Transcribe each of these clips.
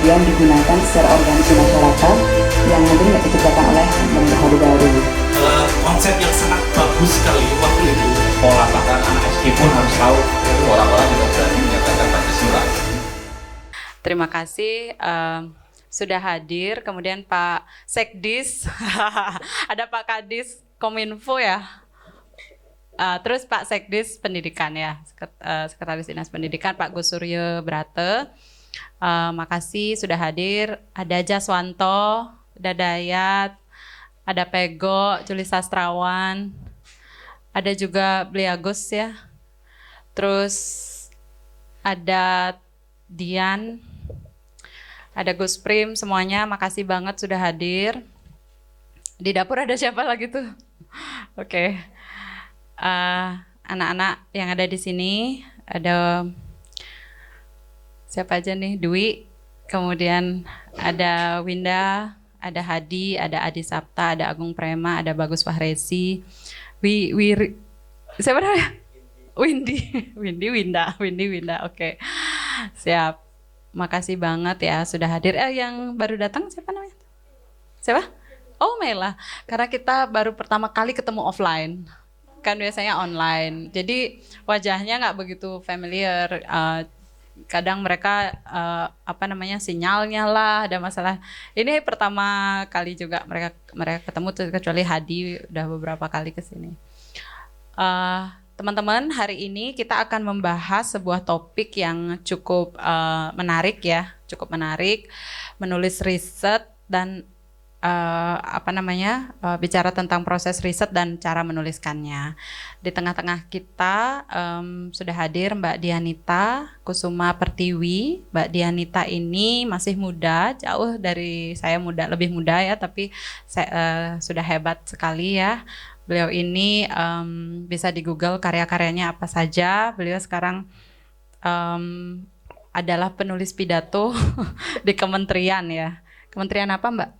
kemudian digunakan secara organik di masyarakat yang mungkin nggak diciptakan oleh lembaga baru. Konsep yang sangat bagus sekali waktu itu. Pola bahkan anak SD pun harus tahu itu orang-orang juga berani menyatakan Pancasila. Terima kasih sudah hadir. Kemudian Pak Sekdis, ada Pak Kadis Kominfo ya. Terus Pak Sekdis Pendidikan ya, Sekretaris Dinas Pendidikan Pak Gus Suryo Brate. Makasih sudah hadir. Ada Jaswanto, ada Dayat, ada Pego, Juli Sastrawan, ada juga Bliagus ya. Terus ada Dian, ada Gus Prim, semuanya makasih banget sudah hadir. Di dapur ada siapa lagi tuh? Oke. Anak-anak yang ada di sini ada siapa aja nih? Dwi, kemudian ada Winda, ada Hadi, ada Adi Sapta, ada Agung Prema, ada Bagus Fahresi, siapa namanya? Winda. Oke. Siap. Makasih banget ya sudah hadir. Yang baru datang siapa namanya? Siapa? Oh, Mela. Karena kita baru pertama kali ketemu offline. Kan biasanya online. Jadi wajahnya nggak begitu familiar. Kadang mereka sinyalnya lah ada masalah. Ini pertama kali juga mereka ketemu, kecuali Hadi udah beberapa kali ke sini. Teman-teman, hari ini kita akan membahas sebuah topik yang cukup menarik ya, menulis riset dan bicara tentang proses riset dan cara menuliskannya. Di tengah-tengah kita sudah hadir Mbak Dianita Kusuma Pertiwi. Mbak Dianita ini masih muda, jauh dari saya lebih muda ya, tapi sudah hebat sekali ya. Beliau ini bisa di Google karya-karyanya apa saja. Beliau sekarang adalah penulis pidato di kementerian ya. Kementerian apa Mbak?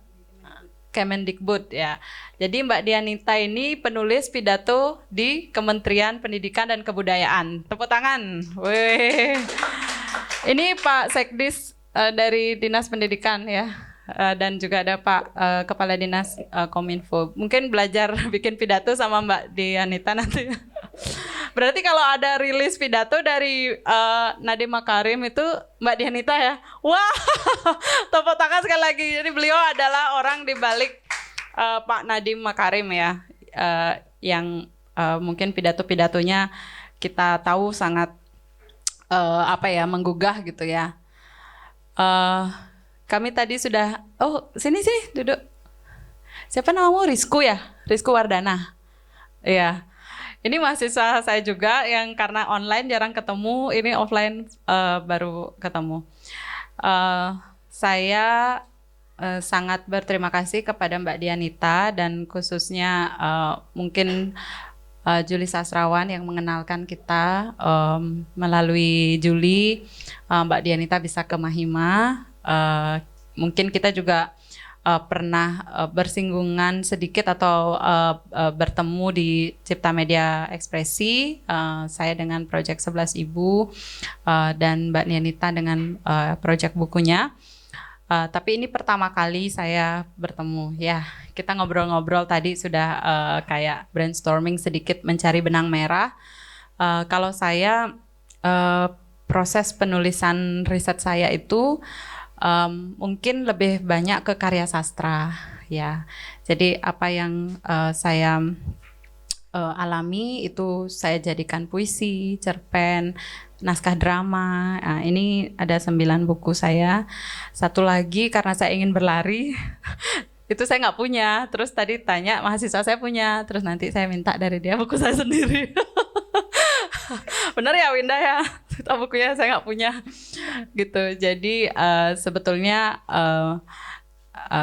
Kemendikbud ya. Jadi Mbak Dianita ini penulis pidato di Kementerian Pendidikan dan Kebudayaan. Tepuk tangan. Wih. Ini Pak Sekdis dari Dinas Pendidikan ya. Dan juga ada Pak Kepala Dinas Kominfo. Mungkin belajar bikin pidato sama Mbak Dianita nanti. Berarti kalau ada rilis pidato dari Nadiem Makarim itu Mbak Dianita ya. Wah, tepuk tangan sekali lagi. Jadi beliau adalah orang di balik Pak Nadiem Makarim ya, yang mungkin pidato-pidatonya kita tahu sangat menggugah gitu ya. Kami tadi sudah, sini duduk. Siapa namamu? Rizku ya? Rizku Wardana. Iya. Ini mahasiswa saya juga yang karena online jarang ketemu, ini offline baru ketemu. Saya sangat berterima kasih kepada Mbak Dianita dan khususnya mungkin Juli Sastrawan yang mengenalkan kita melalui Juli. Mbak Dianita bisa ke Mahima. Mungkin kita juga pernah bersinggungan sedikit atau bertemu di Cipta Media Ekspresi, saya dengan Project 11 Ibu dan Mbak Dianita dengan project bukunya. Tapi ini pertama kali saya bertemu ya. Kita ngobrol-ngobrol tadi sudah kayak brainstorming sedikit mencari benang merah. Kalau saya proses penulisan riset saya itu mungkin lebih banyak ke karya sastra ya. Jadi apa yang saya alami itu saya jadikan puisi, cerpen, naskah drama. Nah, ini ada 9 buku saya. Satu lagi karena saya ingin berlari itu saya nggak punya. Terus tadi tanya mahasiswa saya punya. Terus nanti saya minta dari dia buku saya sendiri. Benar ya Winda ya, bukunya saya nggak punya gitu. Jadi sebetulnya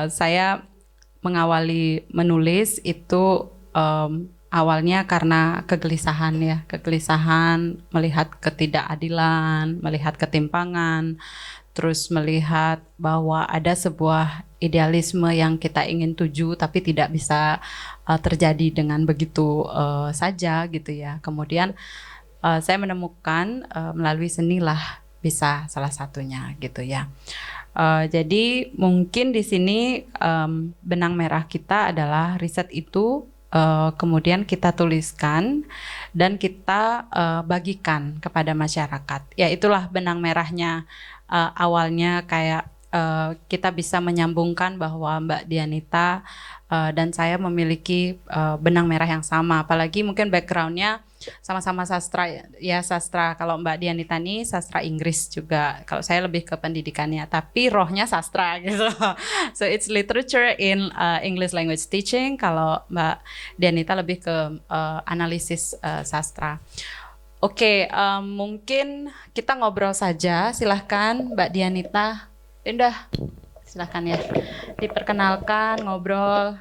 saya mengawali menulis itu awalnya karena kegelisahan ya, kegelisahan melihat ketidakadilan, melihat ketimpangan, terus melihat bahwa ada sebuah idealisme yang kita ingin tuju tapi tidak bisa terjadi dengan begitu saja gitu ya. Kemudian saya menemukan melalui seni lah bisa salah satunya gitu ya. Jadi mungkin di sini benang merah kita adalah riset itu kemudian kita tuliskan dan kita bagikan kepada masyarakat. Ya itulah benang merahnya. Awalnya kayak kita bisa menyambungkan bahwa Mbak Dianita dan saya memiliki benang merah yang sama. Apalagi mungkin backgroundnya sama-sama sastra, ya sastra. Kalau Mbak Dianita ini sastra Inggris juga. Kalau saya lebih ke pendidikannya, tapi rohnya sastra gitu. So it's literature in English language teaching. Kalau Mbak Dianita lebih ke analisis sastra. Oke, mungkin kita ngobrol saja. Silahkan Mbak Dianita. Indah, silahkan ya. Diperkenalkan, ngobrol,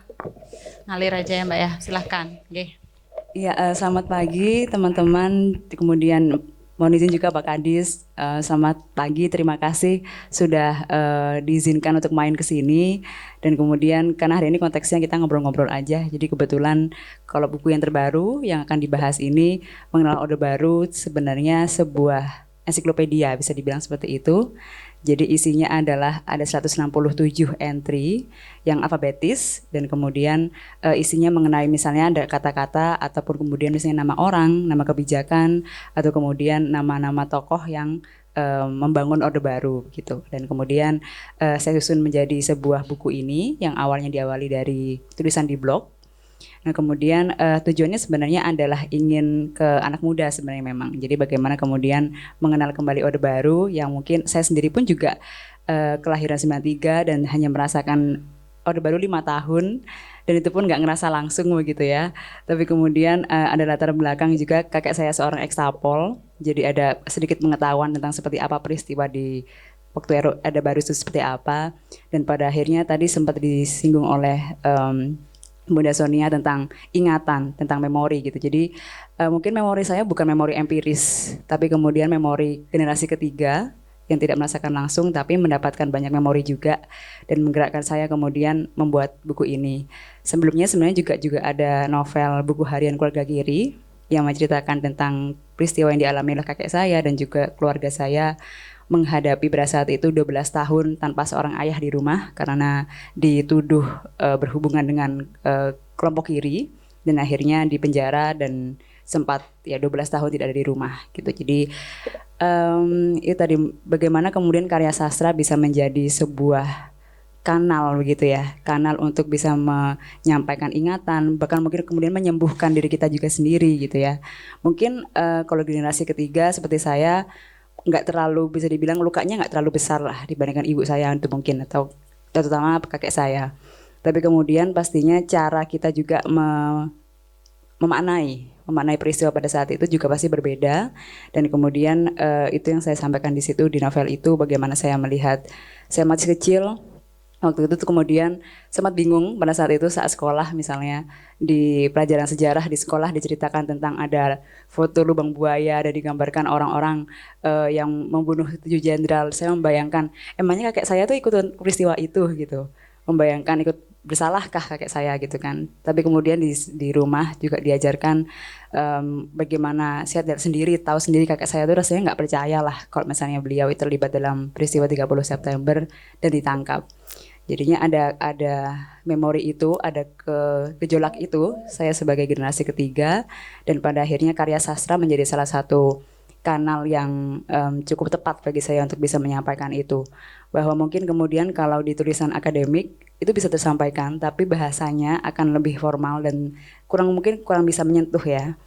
ngalir aja ya Mbak ya. Silahkan. Oke. Ya, selamat pagi teman-teman. Kemudian mohon izin juga Pak Kadis. Selamat pagi, terima kasih sudah diizinkan untuk main ke sini. Dan kemudian karena hari ini konteksnya kita ngobrol-ngobrol aja. Jadi kebetulan kalau buku yang terbaru yang akan dibahas ini mengenal Orde Baru sebenarnya sebuah ensiklopedia, bisa dibilang seperti itu. Jadi isinya adalah ada 167 entry yang alfabetis dan kemudian isinya mengenai misalnya ada kata-kata ataupun kemudian misalnya nama orang, nama kebijakan atau kemudian nama-nama tokoh yang membangun Orde Baru gitu. Dan kemudian saya susun menjadi sebuah buku ini yang awalnya diawali dari tulisan di blog. Nah kemudian tujuannya sebenarnya adalah ingin ke anak muda sebenarnya memang. Jadi bagaimana kemudian mengenal kembali Orde Baru yang mungkin saya sendiri pun juga kelahiran 93 dan hanya merasakan Orde Baru 5 tahun. Dan itu pun nggak ngerasa langsung begitu ya. Tapi kemudian ada latar belakang juga kakek saya seorang ekstapol. Jadi ada sedikit pengetahuan tentang seperti apa peristiwa di waktu Orde Baru itu seperti apa. Dan pada akhirnya tadi sempat disinggung oleh Bunda Sonia tentang ingatan, tentang memori gitu. Jadi mungkin memori saya bukan memori empiris, tapi kemudian memori generasi ketiga yang tidak merasakan langsung tapi mendapatkan banyak memori juga dan menggerakkan saya kemudian membuat buku ini. Sebelumnya sebenarnya juga ada novel buku harian keluarga Giri yang menceritakan tentang peristiwa yang dialami oleh kakek saya dan juga keluarga saya menghadapi pada saat itu 12 tahun tanpa seorang ayah di rumah karena dituduh berhubungan dengan kelompok kiri dan akhirnya dipenjara dan sempat ya 12 tahun tidak ada di rumah gitu. Jadi itu tadi bagaimana kemudian karya sastra bisa menjadi sebuah kanal begitu ya, kanal untuk bisa menyampaikan ingatan, bahkan mungkin kemudian menyembuhkan diri kita juga sendiri gitu ya. Mungkin kalau generasi ketiga seperti saya nggak terlalu bisa dibilang lukanya nggak terlalu besar lah dibandingkan ibu saya itu mungkin atau terutama kakek saya. Tapi kemudian pastinya cara kita juga memaknai peristiwa pada saat itu juga pasti berbeda. Dan kemudian itu yang saya sampaikan di situ di novel itu bagaimana saya melihat saya masih kecil. Waktu itu tuh kemudian sempat bingung pada saat itu saat sekolah misalnya di pelajaran sejarah di sekolah diceritakan tentang ada foto lubang buaya dan digambarkan orang-orang yang membunuh 7 jenderal. Saya membayangkan emangnya kakek saya tuh ikut peristiwa itu gitu. Membayangkan ikut bersalahkah kakek saya gitu kan. Tapi kemudian di rumah juga diajarkan bagaimana saya sendiri tahu sendiri kakek saya tuh rasanya nggak percaya lah kalau misalnya beliau itu terlibat dalam peristiwa 30 September dan ditangkap. Jadinya ada memori itu, ada gejolak itu saya sebagai generasi ketiga dan pada akhirnya karya sastra menjadi salah satu kanal yang cukup tepat bagi saya untuk bisa menyampaikan itu. Bahwa mungkin kemudian kalau di tulisan akademik itu bisa tersampaikan tapi bahasanya akan lebih formal dan kurang bisa menyentuh ya.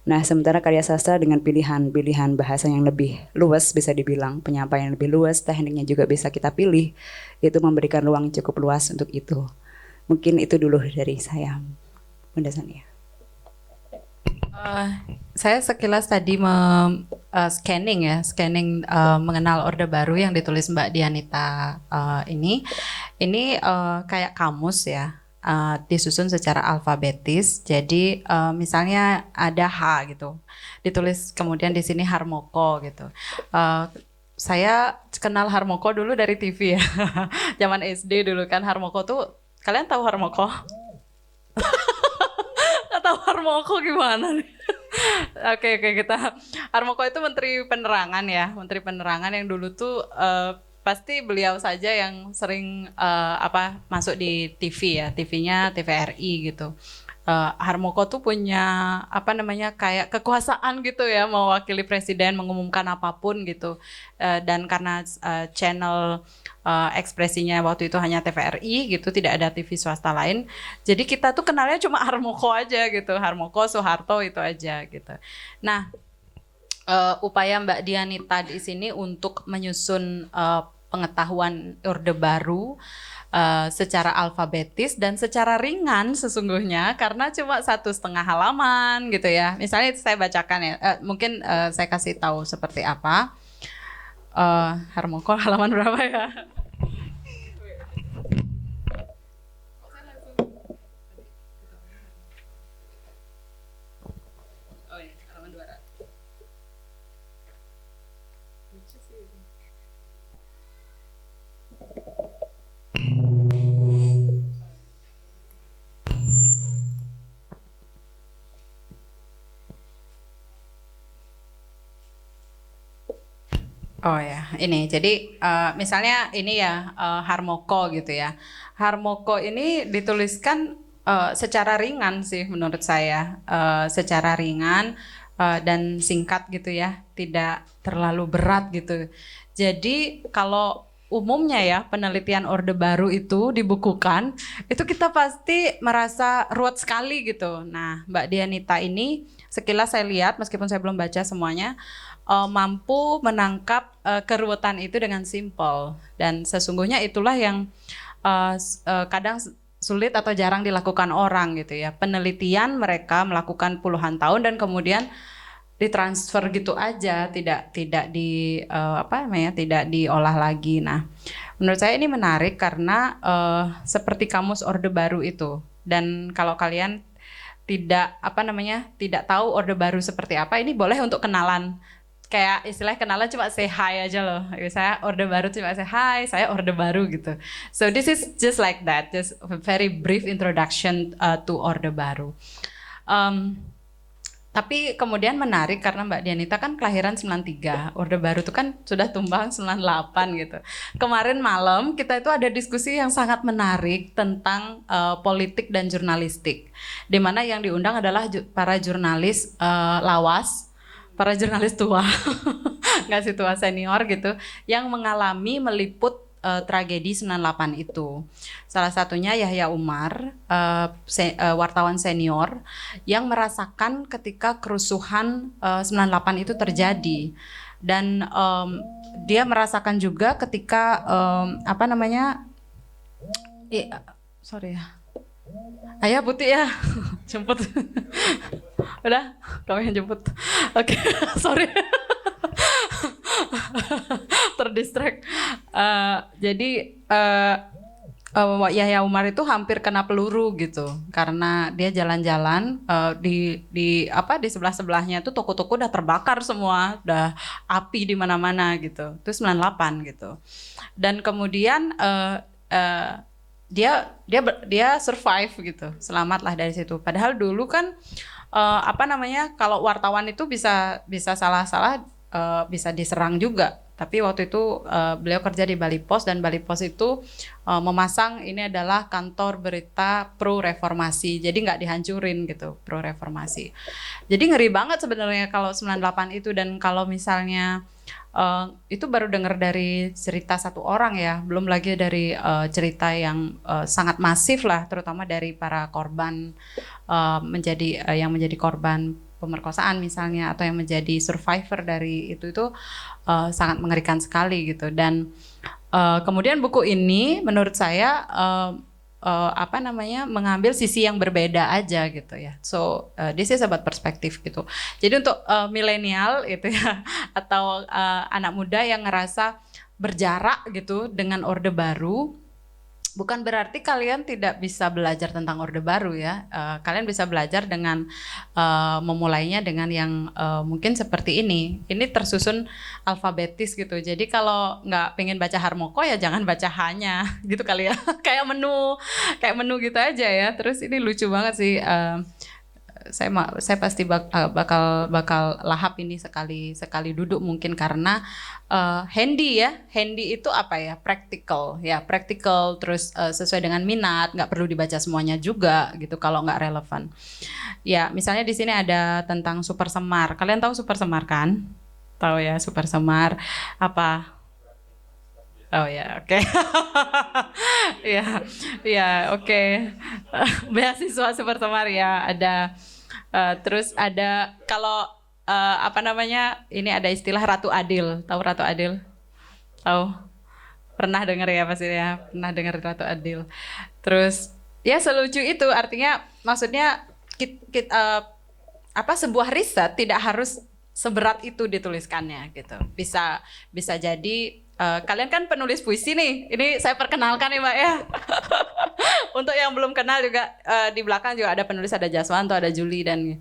Nah, sementara karya sastra dengan pilihan bahasa yang lebih luas bisa dibilang, penyampaian yang lebih luas, tekniknya juga bisa kita pilih, itu memberikan ruang cukup luas untuk itu. Mungkin itu dulu dari saya, Bunda Sonia. Saya sekilas tadi scanning mengenal Orde Baru yang ditulis Mbak Dianita ini kayak kamus ya. Disusun secara alfabetis. Jadi misalnya ada H gitu, ditulis kemudian di sini Harmoko gitu. Saya kenal Harmoko dulu dari TV ya, zaman SD dulu kan. Harmoko tuh, kalian tahu Harmoko? Nggak tahu Harmoko gimana nih? Oke, kita Harmoko itu Menteri Penerangan ya, Menteri Penerangan yang dulu tuh pasti beliau saja yang sering masuk di TV ya, TV-nya TVRI gitu. Harmoko tuh punya kayak kekuasaan gitu ya, mewakili presiden mengumumkan apapun gitu. Dan karena channel ekspresinya waktu itu hanya TVRI gitu, tidak ada TV swasta lain. Jadi kita tuh kenalnya cuma Harmoko aja gitu, Harmoko, Soeharto itu aja gitu. Nah, upaya Mbak Dianita di sini untuk menyusun pengetahuan Orde Baru secara alfabetis dan secara ringan sesungguhnya, karena cuma 1,5 halaman gitu ya. Misalnya saya bacakan ya, mungkin saya kasih tahu seperti apa. Harmoko halaman berapa ya? Oh ya, halaman 200. Oh ya, ini jadi misalnya ini ya Harmoko gitu ya. Harmoko ini dituliskan secara ringan sih menurut saya, secara ringan dan singkat gitu ya, tidak terlalu berat gitu. Jadi kalau umumnya ya penelitian Orde Baru itu dibukukan, itu kita pasti merasa ruwet sekali gitu. Nah, Mbak Dianita ini sekilas saya lihat meskipun saya belum baca semuanya, mampu menangkap keruwetan itu dengan simpel, dan sesungguhnya itulah yang kadang sulit atau jarang dilakukan orang gitu ya. Penelitian mereka melakukan puluhan tahun dan kemudian ditransfer gitu aja, tidak tidak diolah lagi. Nah, menurut saya ini menarik karena seperti kamus Orde Baru itu, dan kalau kalian tidak tidak tahu Orde Baru seperti apa, ini boleh untuk kenalan. Kayak istilahnya kenalan cuma say hi aja loh. Saya Orde Baru cuma say hi, saya Orde Baru gitu. So this is just like that, just a very brief introduction to Orde Baru. Tapi kemudian menarik karena Mbak Dianita kan kelahiran 93, Orde Baru itu kan sudah tumbang 98 gitu. Kemarin malam kita itu ada diskusi yang sangat menarik tentang politik dan jurnalistik, di mana yang diundang adalah para jurnalis lawas, para jurnalis tua, nggak sih tua, senior gitu, yang mengalami meliput tragedi 98 itu. Salah satunya Yahya Umar, wartawan senior yang merasakan ketika kerusuhan 98 itu terjadi. Dan dia merasakan juga ketika sorry ya. Ayah Putih ya, jemput. Udah, kamu yang jemput. Oke, sorry. Terdistract. Jadi Yahya Umar itu hampir kena peluru gitu, karena dia jalan-jalan di sebelah-sebelahnya itu toko-toko udah terbakar semua, udah api di mana-mana gitu. Itu 98 gitu. Dan kemudian dia survive gitu, selamatlah dari situ. Padahal dulu kan kalau wartawan itu bisa salah-salah, bisa diserang juga. Tapi waktu itu beliau kerja di Bali Pos, dan Bali Pos itu memasang ini adalah kantor berita pro reformasi. Jadi nggak dihancurin gitu, pro reformasi. Jadi ngeri banget sebenarnya kalau 98 itu. Dan kalau misalnya itu baru dengar dari cerita satu orang ya, belum lagi dari cerita yang sangat masif lah, terutama dari para korban yang menjadi korban pemerkosaan misalnya, atau yang menjadi survivor dari itu sangat mengerikan sekali gitu. Dan kemudian buku ini menurut saya mengambil sisi yang berbeda aja gitu ya. So this is about perspektif gitu. Jadi untuk milenial itu ya, atau anak muda yang ngerasa berjarak gitu dengan Orde Baru, bukan berarti kalian tidak bisa belajar tentang Orde Baru ya. Kalian bisa belajar dengan memulainya dengan yang mungkin seperti ini. Ini tersusun alfabetis gitu. Jadi kalau nggak pengen baca Harmoko ya jangan baca H-nya gitu kali ya. kayak menu gitu aja ya. Terus ini lucu banget sih. saya pasti bakal lahap ini sekali duduk mungkin karena handy ya. Handy itu apa ya? Practical terus sesuai dengan minat, nggak perlu dibaca semuanya juga gitu kalau nggak relevan. Ya, misalnya di sini ada tentang super semar. Kalian tahu super semar kan? Tahu ya super semar apa? Oh ya, oke. Ya, oke. Beasiswa super semar ya ada. Terus ada kalau apa namanya? Ini ada istilah Ratu Adil. Tahu Ratu Adil? Tahu? Pernah dengar ya pasti ya? Pernah dengar Ratu Adil. Terus ya selucu itu artinya maksudnya sebuah riset tidak harus seberat itu dituliskannya gitu. Bisa jadi kalian kan penulis puisi nih. Ini saya perkenalkan nih Mbak ya. Untuk yang belum kenal juga di belakang juga ada penulis, ada Jaswanto, ada Juli dan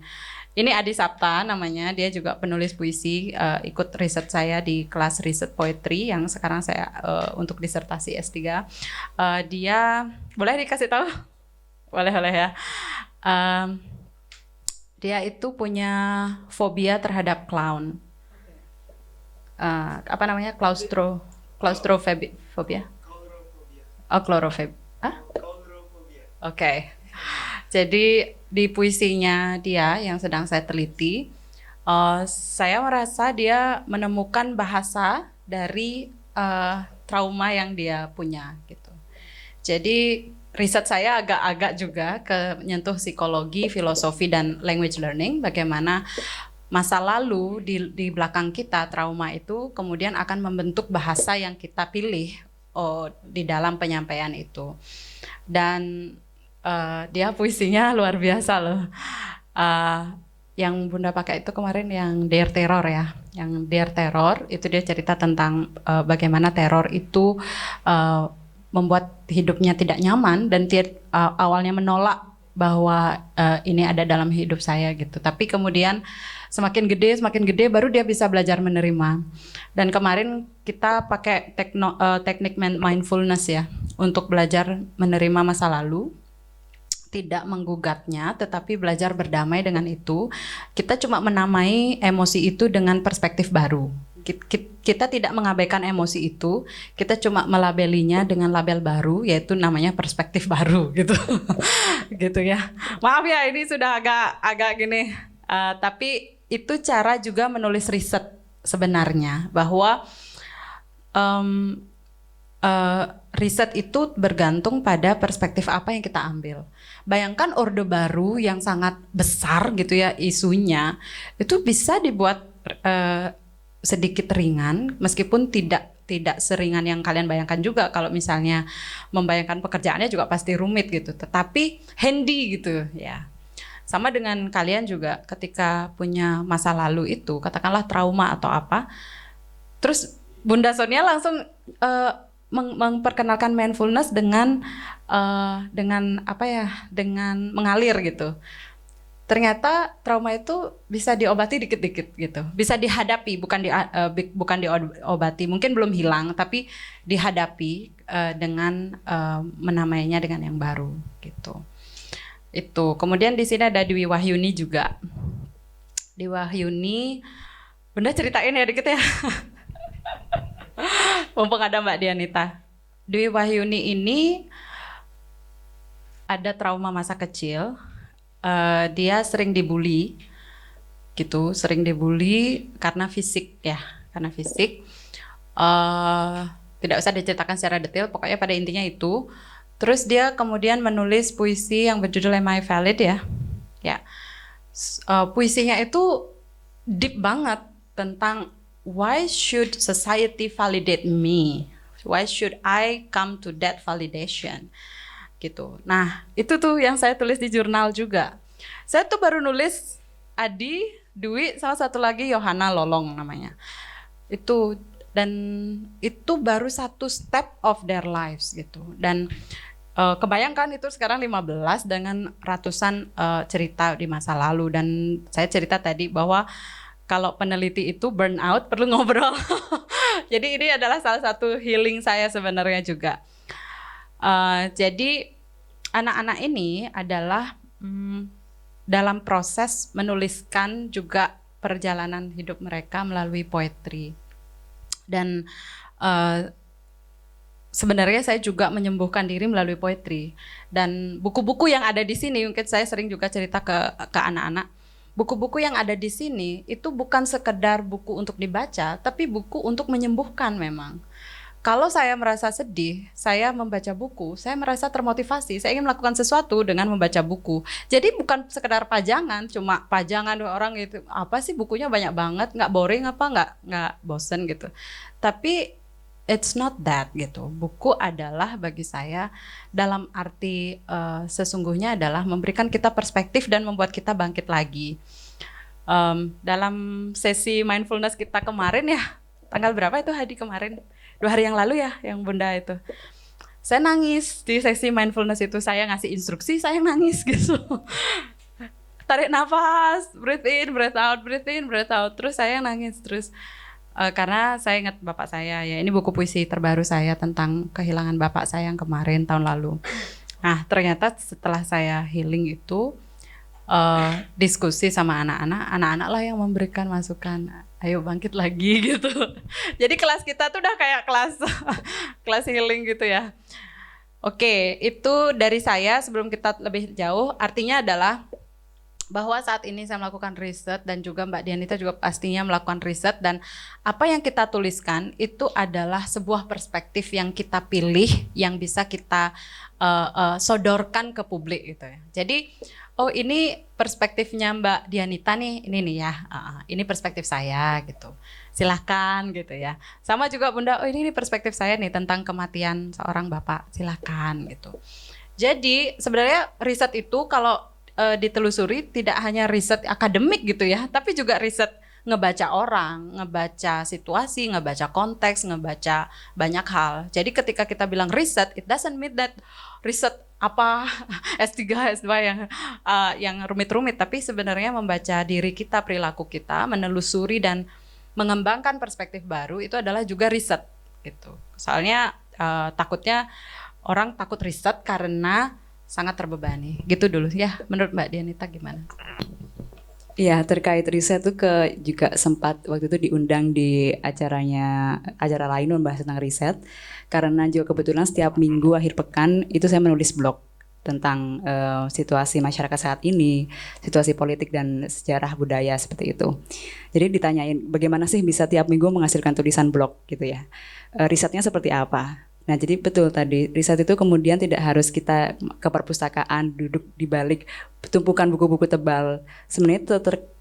ini Adi Sapta namanya. Dia juga penulis puisi, ikut riset saya di kelas riset poetry yang sekarang saya untuk disertasi S3. Dia boleh dikasih tahu? Boleh ya. Dia itu punya fobia terhadap clown. Claustrofobia. Oh, chlorofobia. Oke. Jadi di puisinya dia yang sedang saya teliti, saya merasa dia menemukan bahasa dari trauma yang dia punya gitu. Jadi riset saya agak-agak juga ke menyentuh psikologi, filosofi dan language learning, bagaimana masa lalu di belakang kita, trauma itu kemudian akan membentuk bahasa yang kita pilih di dalam penyampaian itu. Dan dia puisinya luar biasa loh. Yang Bunda pakai itu kemarin yang Dear Terror ya. Yang Dear Terror itu dia cerita tentang bagaimana teror itu membuat hidupnya tidak nyaman dan awalnya menolak bahwa ini ada dalam hidup saya gitu. Tapi kemudian semakin gede baru dia bisa belajar menerima. Dan kemarin kita pakai teknik mindfulness ya untuk belajar menerima masa lalu, tidak menggugatnya tetapi belajar berdamai dengan itu. Kita cuma menamai emosi itu dengan perspektif baru. Kita tidak mengabaikan emosi itu, kita cuma melabelinya dengan label baru yaitu namanya perspektif baru gitu. Gitu ya. Maaf ya ini sudah agak gini. Tapi itu cara juga menulis riset sebenarnya bahwa riset itu bergantung pada perspektif apa yang kita ambil. Bayangkan Orde Baru yang sangat besar gitu ya isunya, itu bisa dibuat sedikit ringan meskipun tidak seringan yang kalian bayangkan juga. Kalau misalnya membayangkan pekerjaannya juga pasti rumit gitu, tetapi handy gitu ya. Sama dengan kalian juga ketika punya masa lalu itu, katakanlah trauma atau apa, terus Bunda Sonia langsung memperkenalkan mindfulness dengan apa ya, dengan mengalir gitu. Ternyata trauma itu bisa diobati dikit-dikit gitu, bisa dihadapi, bukan diobati, mungkin belum hilang, tapi dihadapi dengan menamainya dengan yang baru gitu. Itu. Kemudian di sini ada Dwi Wahyuni juga. Dwi Wahyuni, Bunda ceritain ya dikit ya. Mumpung ada Mbak Dianita. Dwi Wahyuni ini ada trauma masa kecil. Dia sering dibully, gitu, sering dibully karena fisik ya, karena fisik. Tidak usah diceritakan secara detail, pokoknya pada intinya itu. Terus dia kemudian menulis puisi yang berjudul Am I Valid ya. Ya. Puisinya itu deep banget tentang why should society validate me? Why should I come to that validation? Gitu. Nah, itu tuh yang saya tulis di jurnal juga. Saya tuh baru nulis Adi, Dwi, sama satu lagi Yohana Lolong namanya. Itu dan itu baru satu step of their lives gitu. Dan kebayangkan itu sekarang 15 dengan ratusan cerita di masa lalu. Dan saya cerita tadi bahwa kalau peneliti itu burn out perlu ngobrol. Jadi ini adalah salah satu healing saya sebenarnya juga. Jadi anak-anak ini adalah dalam proses menuliskan juga perjalanan hidup mereka melalui poetry. Dan sebenarnya saya juga menyembuhkan diri melalui poetry. Dan buku-buku yang ada di sini, mungkin saya sering juga cerita ke anak-anak, buku-buku yang ada di sini itu bukan sekedar buku untuk dibaca, tapi buku untuk menyembuhkan memang. Kalau saya merasa sedih, saya membaca buku, saya merasa termotivasi, saya ingin melakukan sesuatu dengan membaca buku. Jadi bukan sekedar pajangan, cuma pajangan orang gitu, apa sih bukunya banyak banget, nggak boring apa, nggak bosen gitu. Tapi it's not that gitu. Buku adalah bagi saya dalam arti sesungguhnya adalah memberikan kita perspektif dan membuat kita bangkit lagi. Dalam sesi mindfulness kita kemarin ya, tanggal berapa itu Hadi kemarin? 2 hari yang lalu ya, yang Bunda itu. Saya nangis di sesi mindfulness itu, saya ngasih instruksi, saya nangis gitu. Tarik nafas, breathe in, breathe out, breathe in, breathe out. Terus saya nangis terus. Karena saya ingat bapak saya, ya ini buku puisi terbaru saya tentang kehilangan bapak saya yang kemarin tahun lalu. Nah ternyata setelah saya healing itu, diskusi sama anak-anak lah yang memberikan masukan, ayo bangkit lagi gitu. Jadi kelas kita tuh udah kayak kelas healing gitu ya. Oke, itu dari saya. Sebelum kita lebih jauh, artinya adalah bahwa saat ini saya melakukan riset dan juga Mbak Dianita juga pastinya melakukan riset, dan apa yang kita tuliskan itu adalah sebuah perspektif yang kita pilih, yang bisa kita sodorkan ke publik gitu ya. Jadi oh ini perspektifnya Mbak Dianita nih, ini nih ya, ini perspektif saya gitu. Silahkan gitu ya. Sama juga Bunda, oh ini perspektif saya nih tentang kematian seorang bapak, silahkan gitu. Jadi sebenarnya riset itu kalau ditelusuri tidak hanya riset akademik gitu ya, tapi juga riset ngebaca orang, ngebaca situasi, ngebaca konteks, ngebaca banyak hal. Jadi ketika kita bilang riset, it doesn't mean that riset apa S3, S2 yang rumit-rumit, tapi sebenarnya membaca diri kita, perilaku kita, menelusuri dan mengembangkan perspektif baru itu adalah juga riset gitu. Soalnya takutnya orang takut riset karena sangat terbebani. Gitu dulu ya. Menurut Mbak Dianita gimana? Iya, terkait riset tuh juga sempat waktu itu diundang di acara lain membahas tentang riset, karena juga kebetulan setiap minggu akhir pekan itu saya menulis blog tentang situasi masyarakat saat ini, situasi politik dan sejarah budaya seperti itu. Jadi ditanyain bagaimana sih bisa tiap minggu menghasilkan tulisan blog gitu ya. Risetnya seperti apa? Nah jadi betul tadi, riset itu kemudian tidak harus kita ke perpustakaan, duduk di balik tumpukan buku-buku tebal. Sebenarnya itu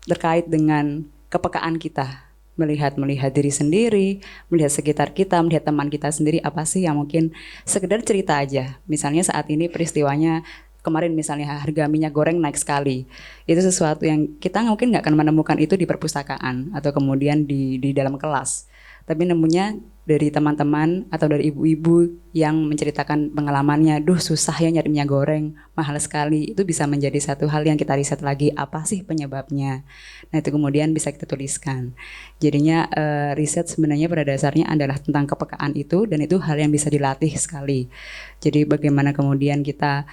terkait dengan kepekaan kita, melihat diri sendiri, melihat sekitar kita, melihat teman kita sendiri, apa sih yang mungkin sekedar cerita aja. Misalnya saat ini peristiwanya kemarin misalnya harga minyak goreng naik sekali. Itu sesuatu yang kita mungkin nggak akan menemukan itu di perpustakaan atau kemudian di dalam kelas. Tapi nemunya dari teman-teman atau dari ibu-ibu yang menceritakan pengalamannya, duh susah ya nyari minyak goreng, mahal sekali. Itu bisa menjadi satu hal yang kita riset lagi, apa sih penyebabnya. Nah itu kemudian bisa kita tuliskan. Jadinya riset sebenarnya pada dasarnya adalah tentang kepekaan itu, dan itu hal yang bisa dilatih sekali. Jadi bagaimana kemudian kita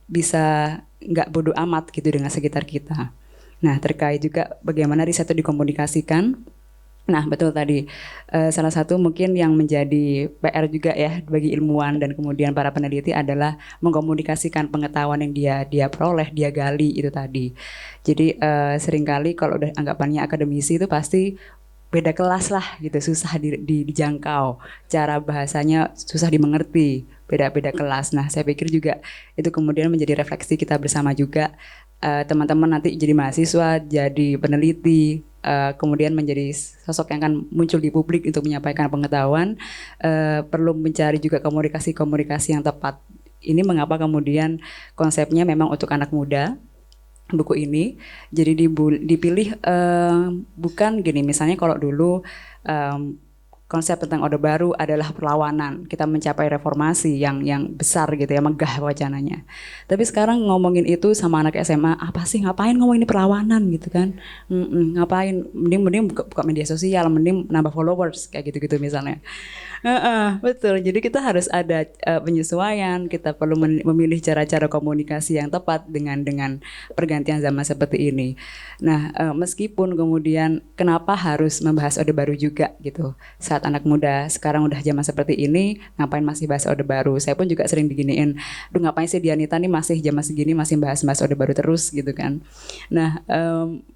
bisa nggak bodoh amat gitu dengan sekitar kita. Nah terkait juga bagaimana riset itu dikomunikasikan. Nah betul tadi, salah satu mungkin yang menjadi PR juga ya bagi ilmuwan dan kemudian para peneliti adalah mengkomunikasikan pengetahuan yang dia peroleh, dia gali itu tadi. Jadi seringkali kalau udah anggapannya akademisi itu pasti beda kelas lah gitu, susah dijangkau, cara bahasanya susah dimengerti, beda-beda kelas. Nah saya pikir juga itu kemudian menjadi refleksi kita bersama juga, teman-teman nanti jadi mahasiswa, jadi peneliti, kemudian menjadi sosok yang akan muncul di publik untuk menyampaikan pengetahuan, perlu mencari juga komunikasi yang tepat. Ini mengapa kemudian konsepnya memang untuk anak muda, buku ini. Jadi dipilih bukan gini, misalnya kalau dulu konsep tentang Orde Baru adalah perlawanan. Kita mencapai reformasi yang besar gitu ya, megah wacananya. Tapi sekarang ngomongin itu sama anak SMA, apa sih, ngapain ngomong ini perlawanan gitu kan? Ngapain? Mending buka media sosial, mending nambah followers kayak gitu-gitu misalnya. Betul. Jadi kita harus ada penyesuaian. Kita perlu memilih cara-cara komunikasi yang tepat dengan pergantian zaman seperti ini. Nah, meskipun kemudian kenapa harus membahas Orde Baru juga gitu. Saat anak muda sekarang udah zaman seperti ini, ngapain masih bahas Orde Baru? Saya pun juga sering diginiin, "Duh, ngapain sih Dianita nih masih zaman segini masih bahas Orde Baru terus," gitu kan. Nah,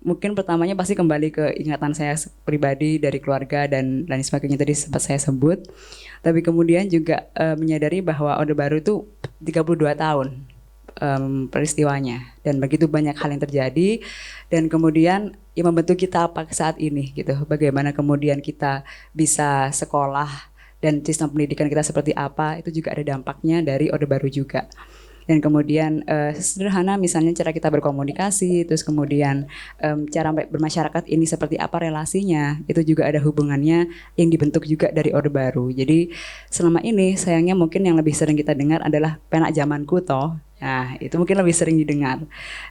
mungkin pertamanya pasti kembali ke ingatan saya pribadi dari keluarga dan lain sebagainya tadi sempat saya sebut. Tapi kemudian juga menyadari bahwa Orde Baru itu 32 tahun peristiwanya, dan begitu banyak hal yang terjadi, dan kemudian yang membentuk kita apa saat ini gitu. Bagaimana kemudian kita bisa sekolah dan sistem pendidikan kita seperti apa, itu juga ada dampaknya dari Orde Baru juga. Dan kemudian sederhana misalnya cara kita berkomunikasi, terus kemudian cara bermasyarakat ini seperti apa relasinya, itu juga ada hubungannya yang dibentuk juga dari Orde Baru. Jadi selama ini sayangnya mungkin yang lebih sering kita dengar adalah penak zamanku toh. Nah, itu mungkin lebih sering didengar.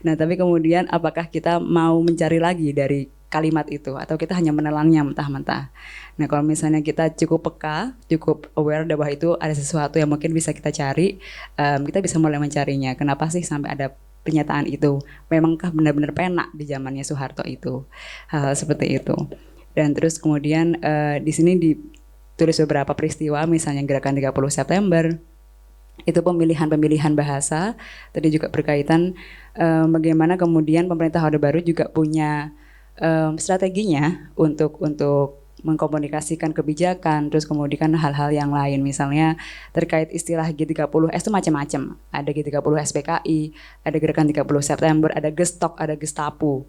Nah, tapi kemudian apakah kita mau mencari lagi dari kalimat itu atau kita hanya menelannya mentah-mentah. Nah, kalau misalnya kita cukup peka, cukup aware bahwa itu ada sesuatu yang mungkin bisa kita cari, kita bisa mulai mencarinya. Kenapa sih sampai ada pernyataan itu? Memangkah benar-benar penak di zamannya Soeharto itu? Hal-hal seperti itu. Dan terus kemudian di sini ditulis beberapa peristiwa, misalnya gerakan 30 September, itu pemilihan bahasa, tadi juga berkaitan bagaimana kemudian pemerintah Orde Baru juga punya strateginya untuk mengkomunikasikan kebijakan, terus kemudian hal-hal yang lain, misalnya terkait istilah G30S itu macam-macam. Ada G30 SPKI, ada gerakan 30 September, ada Gestok, ada Gestapo.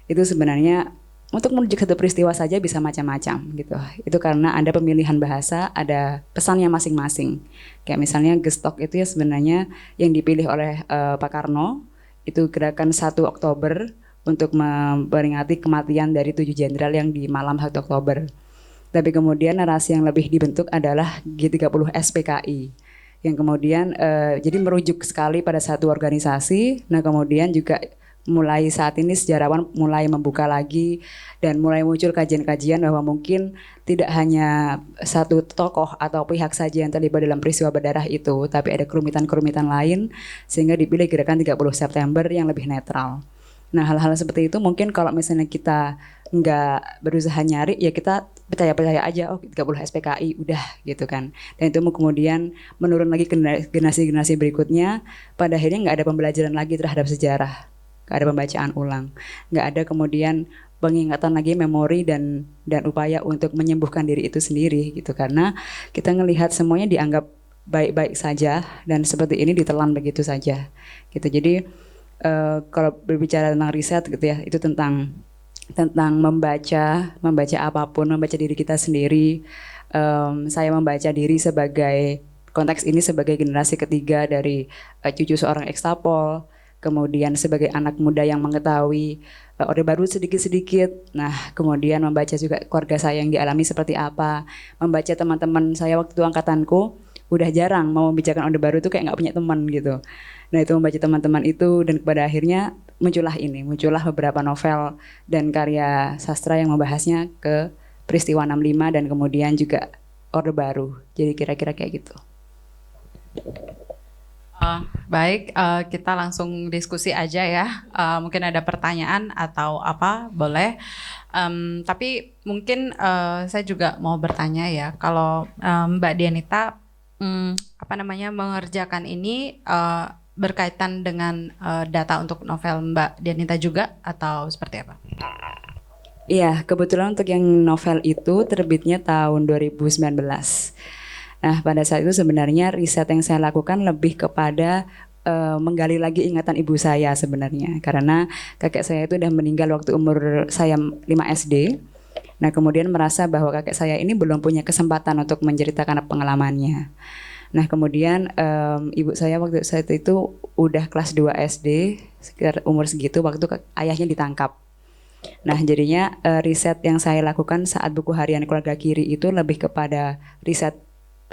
Itu sebenarnya untuk menuju satu peristiwa saja bisa macam-macam gitu. Itu karena ada pemilihan bahasa, ada pesannya masing-masing. Kayak misalnya Gestok itu ya sebenarnya yang dipilih oleh Pak Karno, itu gerakan 1 Oktober untuk memperingati kematian dari 7 jenderal yang di malam 1 Oktober. Tapi kemudian narasi yang lebih dibentuk adalah G30 SPKI, yang kemudian jadi merujuk sekali pada satu organisasi. Nah, kemudian juga mulai saat ini sejarawan mulai membuka lagi dan mulai muncul kajian-kajian bahwa mungkin tidak hanya satu tokoh atau pihak saja yang terlibat dalam peristiwa berdarah itu, tapi ada kerumitan-kerumitan lain, sehingga dipilih gerakan 30 September yang lebih netral. Nah, hal-hal seperti itu mungkin kalau misalnya kita nggak berusaha nyari, ya kita percaya-percaya aja, oh 30 SPKI udah gitu kan. Dan itu kemudian menurun lagi ke generasi-generasi berikutnya, pada akhirnya nggak ada pembelajaran lagi terhadap sejarah, nggak ada pembacaan ulang, nggak ada kemudian pengingatan lagi memori dan upaya untuk menyembuhkan diri itu sendiri gitu, karena kita ngelihat semuanya dianggap baik-baik saja dan seperti ini ditelan begitu saja gitu. Jadi kalau berbicara tentang riset gitu ya, itu tentang membaca apapun, membaca diri kita sendiri. Saya membaca diri sebagai, konteks ini sebagai generasi ketiga dari cucu seorang ekstapol, kemudian sebagai anak muda yang mengetahui Orde Baru sedikit-sedikit. Nah, kemudian membaca juga keluarga saya yang dialami seperti apa, membaca teman-teman saya waktu angkatanku udah jarang mau membicarakan Orde Baru itu kayak nggak punya teman gitu. Nah, itu membaca teman-teman itu, dan pada akhirnya muncullah beberapa novel dan karya sastra yang membahasnya ke peristiwa 65 dan kemudian juga Orde Baru. Jadi kira-kira kayak gitu. Baik, kita langsung diskusi aja ya. Mungkin ada pertanyaan atau apa, boleh. Tapi mungkin saya juga mau bertanya ya, kalau Mbak Dianita mengerjakan ini berkaitan dengan data untuk novel Mbak Dianita juga atau seperti apa? Iya, kebetulan untuk yang novel itu terbitnya tahun 2019. Nah, pada saat itu sebenarnya riset yang saya lakukan lebih kepada menggali lagi ingatan ibu saya sebenarnya, karena kakek saya itu udah meninggal waktu umur saya 5 SD. Nah, kemudian merasa bahwa kakek saya ini belum punya kesempatan untuk menceritakan pengalamannya. Nah, kemudian ibu saya waktu saat itu udah kelas 2 SD, sekitar umur segitu waktu ayahnya ditangkap. Nah, jadinya riset yang saya lakukan saat buku harian keluarga kiri itu lebih kepada riset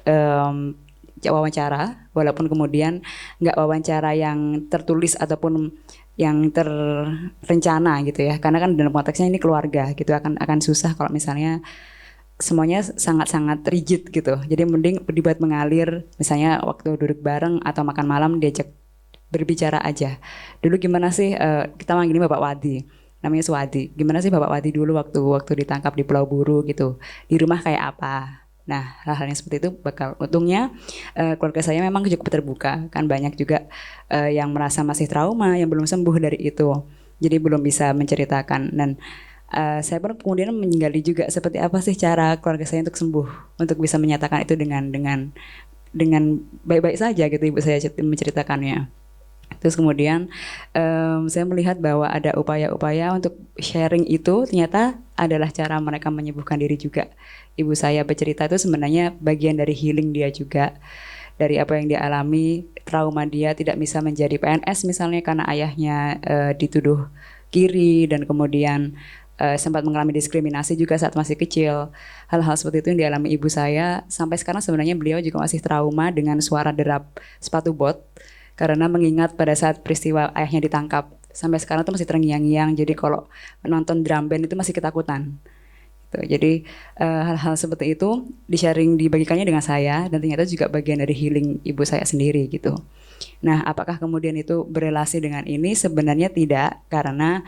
em, wawancara, walaupun kemudian nggak wawancara yang tertulis ataupun yang terencana gitu ya, karena kan dalam konteksnya ini keluarga gitu, akan susah kalau misalnya semuanya sangat-sangat rigid gitu. Jadi mending dibuat mengalir, misalnya waktu duduk bareng atau makan malam diajak berbicara aja. Dulu gimana sih kita manggilnya Bapak Wadi, namanya Suwadi. Gimana sih Bapak Wadi dulu waktu ditangkap di Pulau Buru gitu. Di rumah kayak apa? Nah, hal-hal yang seperti itu bakal, untungnya keluarga saya memang cukup terbuka. Kan banyak juga yang merasa masih trauma, yang belum sembuh dari itu. Jadi belum bisa menceritakan, dan saya pun kemudian menggali juga seperti apa sih cara keluarga saya untuk sembuh, untuk bisa menyatakan itu dengan baik-baik saja gitu ibu saya menceritakannya. Terus kemudian saya melihat bahwa ada upaya-upaya untuk sharing itu ternyata adalah cara mereka menyembuhkan diri juga. Ibu saya bercerita itu sebenarnya bagian dari healing dia juga, dari apa yang dia alami, trauma dia tidak bisa menjadi PNS misalnya karena ayahnya dituduh kiri, dan kemudian sempat mengalami diskriminasi juga saat masih kecil. Hal-hal seperti itu yang dialami ibu saya. Sampai sekarang sebenarnya beliau juga masih trauma dengan suara derap sepatu bot, karena mengingat pada saat peristiwa ayahnya ditangkap. Sampai sekarang tuh masih terngiang-ngiang. Jadi kalau menonton drum band itu masih ketakutan. Jadi hal-hal seperti itu dibagikannya dengan saya, dan ternyata juga bagian dari healing ibu saya sendiri gitu. Nah, apakah kemudian itu berelasi dengan ini? Sebenarnya tidak, karena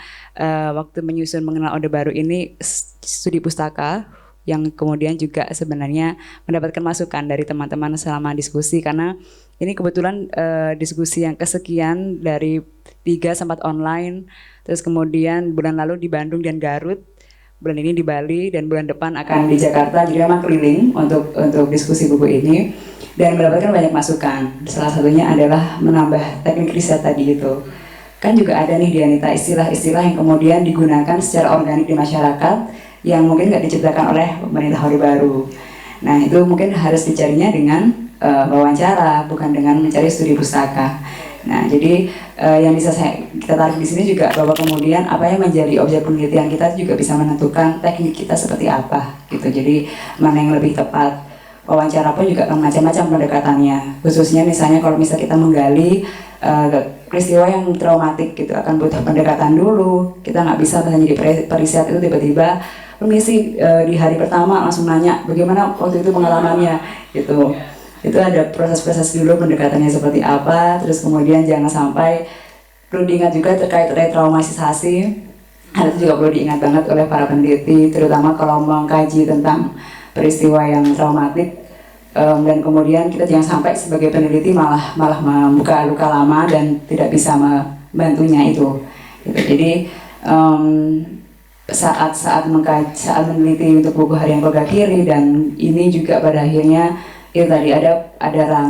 waktu menyusun mengenal Orde Baru ini studi pustaka yang kemudian juga sebenarnya mendapatkan masukan dari teman-teman selama diskusi, karena ini kebetulan diskusi yang kesekian dari 3 sempat online, terus kemudian bulan lalu di Bandung dan Garut, bulan ini di Bali, dan bulan depan akan di Jakarta. Jadi memang keliling untuk diskusi buku ini dan mendapatkan banyak masukan. Salah satunya adalah menambah teknik riset tadi itu. Kan juga ada nih Dianita istilah-istilah yang kemudian digunakan secara organik di masyarakat yang mungkin nggak diciptakan oleh pemerintah Orde Baru. Nah, itu mungkin harus dicarinya dengan wawancara, bukan dengan mencari studi pustaka. Nah, jadi yang bisa kita tarik di sini juga bahwa kemudian apa yang menjadi objek penelitian kita juga bisa menentukan teknik kita seperti apa gitu. Jadi mana yang lebih tepat. Wawancara pun juga akan macam-macam pendekatannya. Khususnya misalnya kalau misalnya kita menggali peristiwa yang traumatik gitu, akan butuh pendekatan dulu. Kita nggak bisa hanya di periset itu tiba-tiba permisi di hari pertama langsung nanya bagaimana waktu itu pengalamannya gitu. Itu ada proses-proses dulu pendekatannya seperti apa, terus kemudian jangan sampai, perlu diingat juga terkait retraumatisasi. Hal itu juga perlu diingat banget oleh para peneliti, terutama kalau mengkaji tentang peristiwa yang traumatik, dan kemudian kita jangan sampai sebagai peneliti malah membuka luka lama dan tidak bisa membantunya itu. Gitu. Jadi saat meneliti untuk buku harian keluarga kiri, dan ini juga pada akhirnya itu tadi ada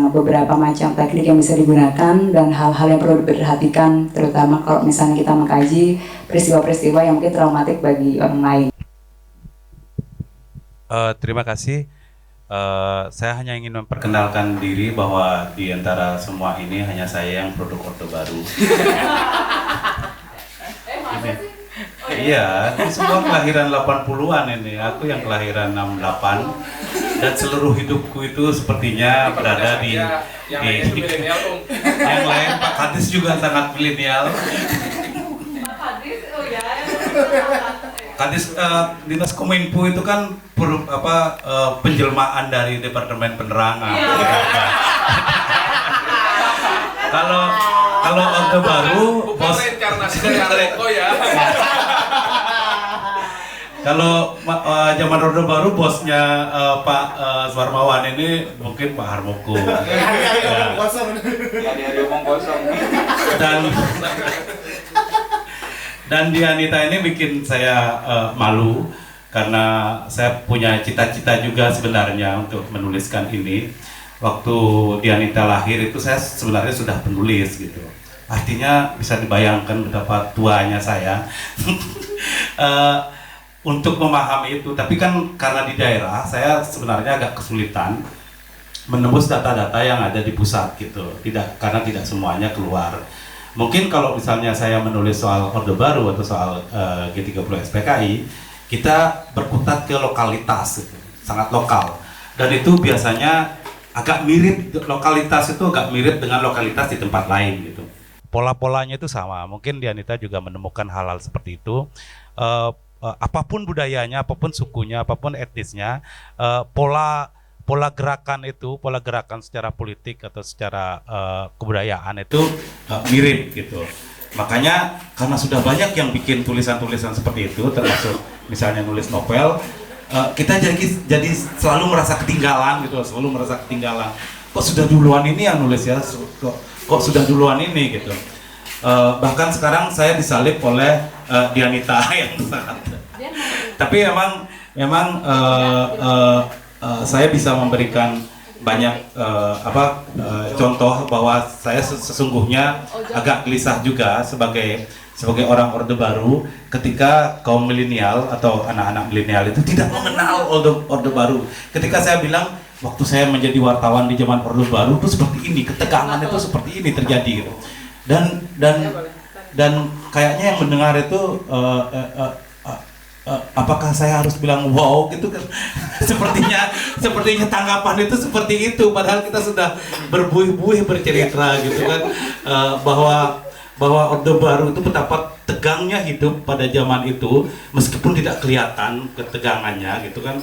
beberapa macam teknik yang bisa digunakan dan hal-hal yang perlu diperhatikan, terutama kalau misalnya kita mengkaji peristiwa-peristiwa yang mungkin traumatik bagi orang lain. Terima kasih. Saya hanya ingin memperkenalkan diri bahwa di antara semua ini hanya saya yang produk Orde Baru. Iya, ini semua kelahiran 80-an ini. Aku yang kelahiran 68. Dan seluruh hidupku itu sepertinya berada di yang lain. Pak Kadis juga sangat milenial. Pak Kadis, oh ya. Kadis Dinas Kominfo itu kan penjelmaan dari Departemen Penerangan. Kalau Orde Baru bos kalau zaman Orde Baru bosnya Pak Suarmawan ini mungkin Pak Harmoko. Dan Dianita ini bikin saya malu karena saya punya cita-cita juga sebenarnya untuk menuliskan ini. Waktu Dianita lahir itu saya sebenarnya sudah penulis gitu. Artinya bisa dibayangkan betapa tuanya saya untuk memahami itu. Tapi kan karena di daerah saya sebenarnya agak kesulitan menembus data-data yang ada di pusat gitu. Karena tidak semuanya keluar. Mungkin kalau misalnya saya menulis soal Orde Baru atau soal G30 SPKI, kita berkutat ke lokalitas, gitu, sangat lokal. Dan itu biasanya agak mirip, lokalitas itu agak mirip dengan lokalitas di tempat lain gitu. Pola-polanya itu sama. Mungkin Dianita juga menemukan hal-hal seperti itu. Apapun budayanya, apapun sukunya, apapun etnisnya, pola gerakan secara politik atau secara kebudayaan itu mirip gitu. Makanya karena sudah banyak yang bikin tulisan-tulisan seperti itu, termasuk misalnya nulis novel, kita jadi selalu merasa ketinggalan gitu, Kok sudah duluan ini yang nulis ya? Kok sudah duluan ini gitu. Bahkan sekarang saya disalib oleh Dianita yang sangat. Tapi memang saya bisa memberikan banyak contoh bahwa saya sesungguhnya agak gelisah juga sebagai orang Orde Baru ketika kaum milenial atau anak-anak milenial itu tidak mengenal Orde Baru. Ketika saya bilang waktu saya menjadi wartawan di zaman Orde Baru itu seperti ini, ketegangan itu seperti ini terjadi gitu. Dan kayaknya yang mendengar itu apakah saya harus bilang wow gitu kan? sepertinya tanggapan itu seperti itu, padahal kita sudah berbuih-buih bercerita gitu kan, bahwa Orde Baru itu betapa tegangnya hidup pada zaman itu, meskipun tidak kelihatan ketegangannya gitu kan.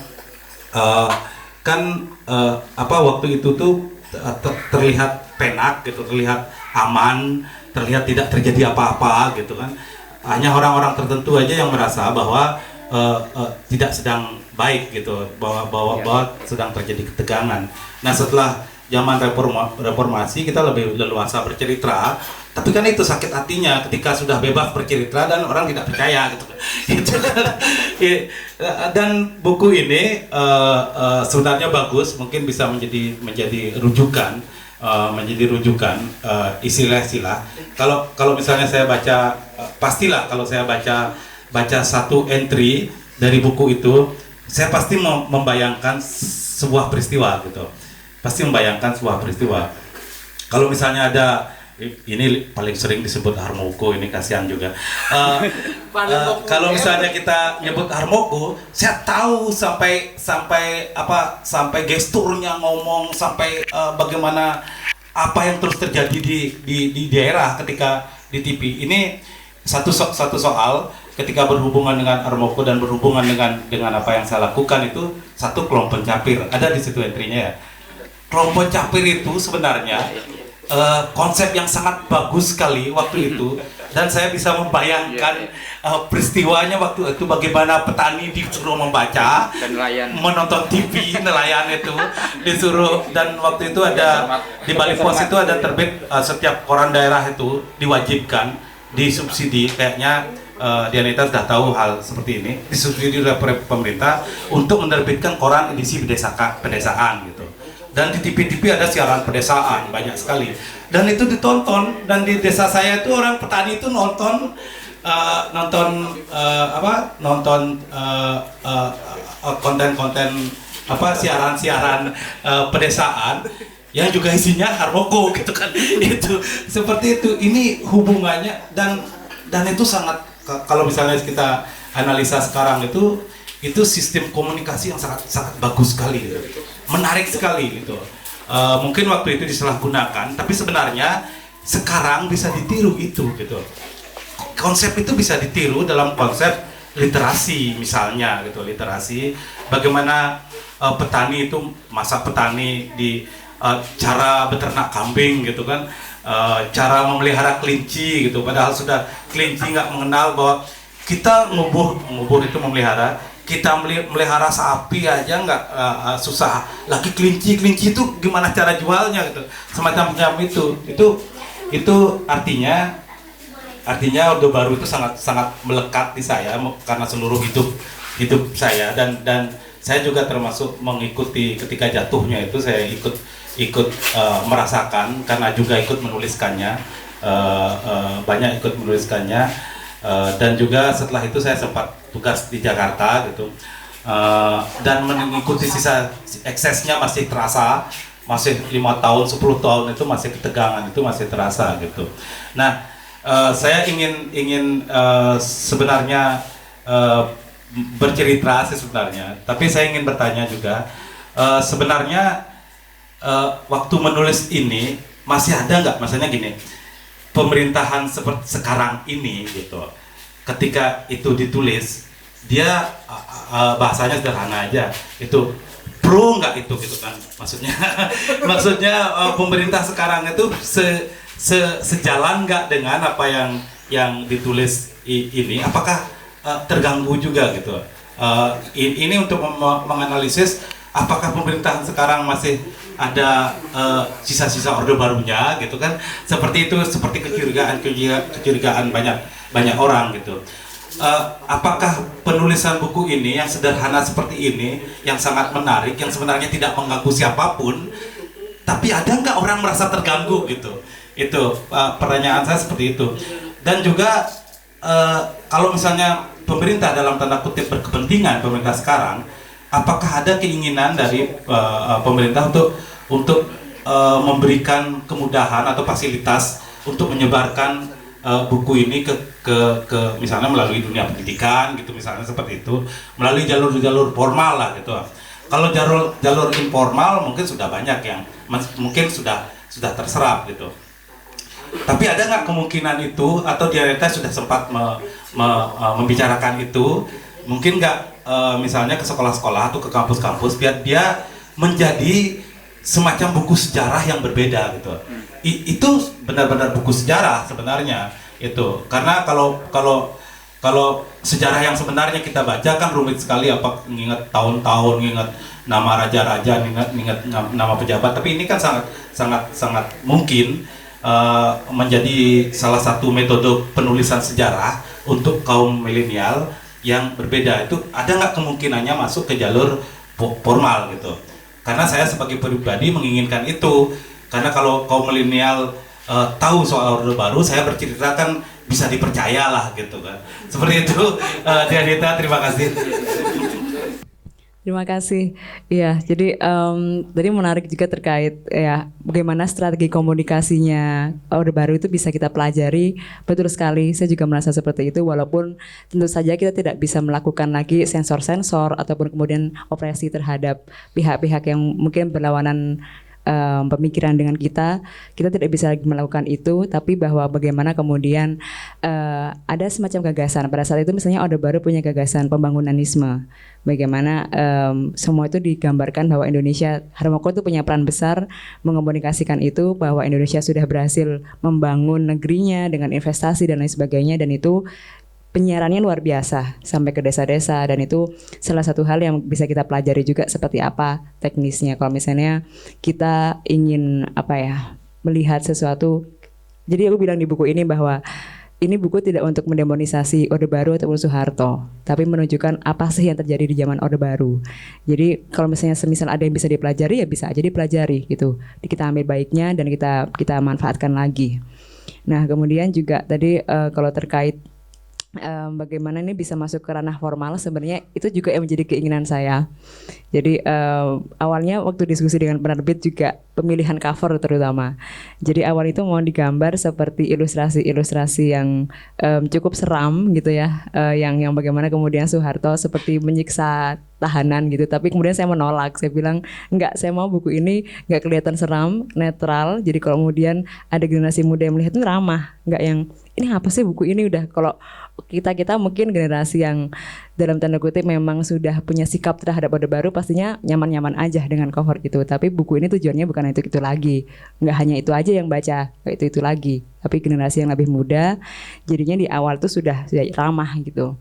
Waktu itu tuh terlihat penak gitu, terlihat aman, terlihat tidak terjadi apa-apa gitu kan. Hanya orang-orang tertentu aja yang merasa bahwa tidak sedang baik gitu, bahwa sedang terjadi ketegangan. Nah, setelah zaman reformasi kita lebih leluasa bercerita, tapi kan itu sakit hatinya ketika sudah bebas bercerita dan orang tidak percaya gitu. Dan buku ini sebenarnya bagus, mungkin bisa menjadi rujukan, istilah-istilah. Kalau misalnya saya baca, pastilah kalau saya baca satu entry dari buku itu, saya pasti membayangkan sebuah peristiwa gitu. Pasti membayangkan sebuah peristiwa. Kalau misalnya ada, ini paling sering disebut Harmoko, ini kasihan juga. Kalau misalnya kita nyebut Harmoko, saya tahu sampai gesturnya ngomong, sampai bagaimana apa yang terus terjadi di daerah ketika di TV. Ini satu soal ketika berhubungan dengan Harmoko dan berhubungan dengan apa yang saya lakukan itu, satu kelompok capir. Ada di situ entry-nya ya. Kelompok capir itu sebenarnya konsep yang sangat bagus sekali waktu itu, dan saya bisa membayangkan peristiwanya waktu itu, bagaimana petani disuruh membaca, menonton TV, nelayan itu disuruh, dan waktu itu ada di Bali Pos itu ada terbit setiap koran daerah itu diwajibkan disubsidi, kayaknya Dianita sudah tahu hal seperti ini, disubsidi oleh pemerintah untuk menerbitkan koran edisi pedesaan gitu. Dan di TV-TV ada siaran pedesaan banyak sekali, dan itu ditonton. Dan di desa saya itu orang petani itu nonton konten-konten siaran pedesaan yang juga isinya Harmoko gitu kan. Itu seperti itu. Ini hubungannya dan itu sangat, kalau misalnya kita analisa sekarang itu sistem komunikasi yang sangat bagus sekali gitu. Menarik sekali gitu. Mungkin waktu itu disalahgunakan, tapi sebenarnya sekarang bisa ditiru itu gitu. Konsep itu bisa ditiru dalam konsep literasi misalnya gitu, literasi bagaimana petani itu, masa petani di cara beternak kambing gitu kan, cara memelihara kelinci gitu, padahal sudah kelinci nggak mengenal bahwa kita ngubur itu memelihara. Kita melihara sapi aja nggak susah, lagi kelinci itu gimana cara jualnya gitu, semacam itu artinya Orde Baru itu sangat melekat di saya karena seluruh hidup saya, dan saya juga termasuk mengikuti ketika jatuhnya itu, saya ikut merasakan karena juga ikut menuliskannya, banyak ikut menuliskannya. Dan juga setelah itu saya sempat tugas di Jakarta gitu, dan mengikuti sisa eksesnya masih terasa, masih 5 tahun, 10 tahun itu masih ketegangan itu masih terasa gitu. Nah, Saya ingin sebenarnya bercerita sih sebenarnya, tapi saya ingin bertanya juga, sebenarnya waktu menulis ini masih ada nggak, maksudnya gini, pemerintahan seperti sekarang ini gitu, ketika itu ditulis dia bahasanya sederhana aja, itu pro nggak itu gitu kan, maksudnya maksudnya pemerintah sekarang itu sejalan nggak dengan apa yang ditulis ini, apakah terganggu juga gitu. Ini untuk menganalisis apakah pemerintahan sekarang masih ada sisa-sisa orde barunya gitu kan, seperti itu, seperti kecurigaan banyak orang gitu. Apakah penulisan buku ini yang sederhana seperti ini, yang sangat menarik, yang sebenarnya tidak mengganggu siapapun, tapi ada nggak orang merasa terganggu gitu? Itu pertanyaan saya seperti itu. Dan juga kalau misalnya pemerintah dalam tanda kutip berkepentingan, pemerintah sekarang, apakah ada keinginan dari pemerintah untuk memberikan kemudahan atau fasilitas untuk menyebarkan buku ini ke misalnya melalui dunia pendidikan gitu, misalnya seperti itu, melalui jalur formal lah gitu. Kalau jalur informal mungkin sudah banyak yang mungkin sudah terserap gitu. Tapi ada nggak kemungkinan itu, atau Dianita sudah sempat membicarakan itu, mungkin nggak misalnya ke sekolah-sekolah atau ke kampus-kampus biar dia menjadi semacam buku sejarah yang berbeda gitu. Itu benar-benar buku sejarah sebenarnya itu, karena kalau sejarah yang sebenarnya kita baca kan rumit sekali, apa nginget tahun-tahun, nginget nama raja-raja, nginget nama pejabat, tapi ini kan sangat mungkin menjadi salah satu metode penulisan sejarah untuk kaum milenial yang berbeda. Itu ada nggak kemungkinannya masuk ke jalur formal gitu? Karena saya sebagai pribadi menginginkan itu, karena kalau kaum milenial tahu soal Orde Baru, saya bercerita kan bisa dipercaya lah gitu kan. Seperti itu, Dianita, terima kasih. Terima kasih. Iya, jadi tadi menarik juga terkait ya bagaimana strategi komunikasinya Orde Baru itu bisa kita pelajari. Betul sekali, saya juga merasa seperti itu, walaupun tentu saja kita tidak bisa melakukan lagi sensor-sensor ataupun kemudian operasi terhadap pihak-pihak yang mungkin berlawanan pemikiran dengan kita tidak bisa lagi melakukan itu, tapi bahwa bagaimana kemudian ada semacam gagasan pada saat itu, misalnya Orde Baru punya gagasan pembangunanisme, bagaimana semua itu digambarkan bahwa Indonesia, Harmoko itu punya peran besar mengomunikasikan itu, bahwa Indonesia sudah berhasil membangun negerinya dengan investasi dan lain sebagainya, dan itu penyiarannya luar biasa sampai ke desa-desa, dan itu salah satu hal yang bisa kita pelajari juga seperti apa teknisnya kalau misalnya kita ingin melihat sesuatu. Jadi aku bilang di buku ini bahwa ini buku tidak untuk mendemonisasi Orde Baru ataupun Soeharto, tapi menunjukkan apa sih yang terjadi di zaman Orde Baru. Jadi kalau misalnya semisal ada yang bisa dipelajari, ya bisa aja dipelajari gitu. Kita ambil baiknya dan kita manfaatkan lagi. Nah, kemudian juga tadi kalau terkait bagaimana ini bisa masuk ke ranah formal, sebenarnya itu juga yang menjadi keinginan saya. Jadi awalnya waktu diskusi dengan penerbit juga pemilihan cover terutama. Jadi awal itu mau digambar seperti ilustrasi-ilustrasi yang cukup seram gitu ya, yang bagaimana kemudian Soeharto seperti menyiksa tahanan gitu. Tapi kemudian saya menolak, saya bilang enggak, saya mau buku ini enggak kelihatan seram, netral. Jadi kalau kemudian ada generasi muda yang melihat itu ramah, enggak yang ini apa sih buku ini, udah kalau kita mungkin generasi yang dalam tanda kutip memang sudah punya sikap terhadap Orde Baru, pastinya nyaman-nyaman aja dengan cover itu. Tapi buku ini tujuannya bukan itu lagi, nggak hanya itu aja yang baca, itu lagi. Tapi generasi yang lebih muda, jadinya di awal tuh sudah ramah gitu.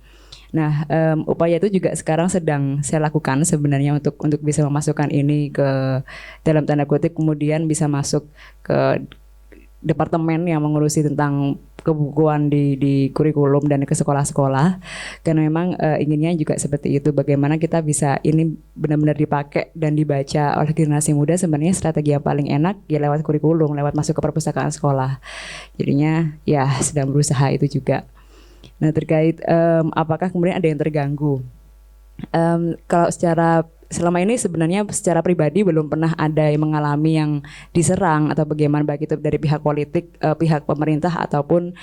Nah, upaya itu juga sekarang sedang saya lakukan sebenarnya untuk bisa memasukkan ini ke dalam tanda kutip, kemudian bisa masuk ke departemen yang mengurusi tentang kebukuan di kurikulum dan ke sekolah-sekolah, karena memang inginnya juga seperti itu, bagaimana kita bisa ini benar-benar dipakai dan dibaca oleh generasi muda. Sebenarnya strategi yang paling enak ya lewat kurikulum, lewat masuk ke perpustakaan sekolah. Jadinya ya sedang berusaha itu juga. Nah, terkait apakah kemudian ada yang terganggu, kalau secara selama ini sebenarnya secara pribadi belum pernah ada yang mengalami yang diserang atau bagaimana, baik itu dari pihak politik, pihak pemerintah ataupun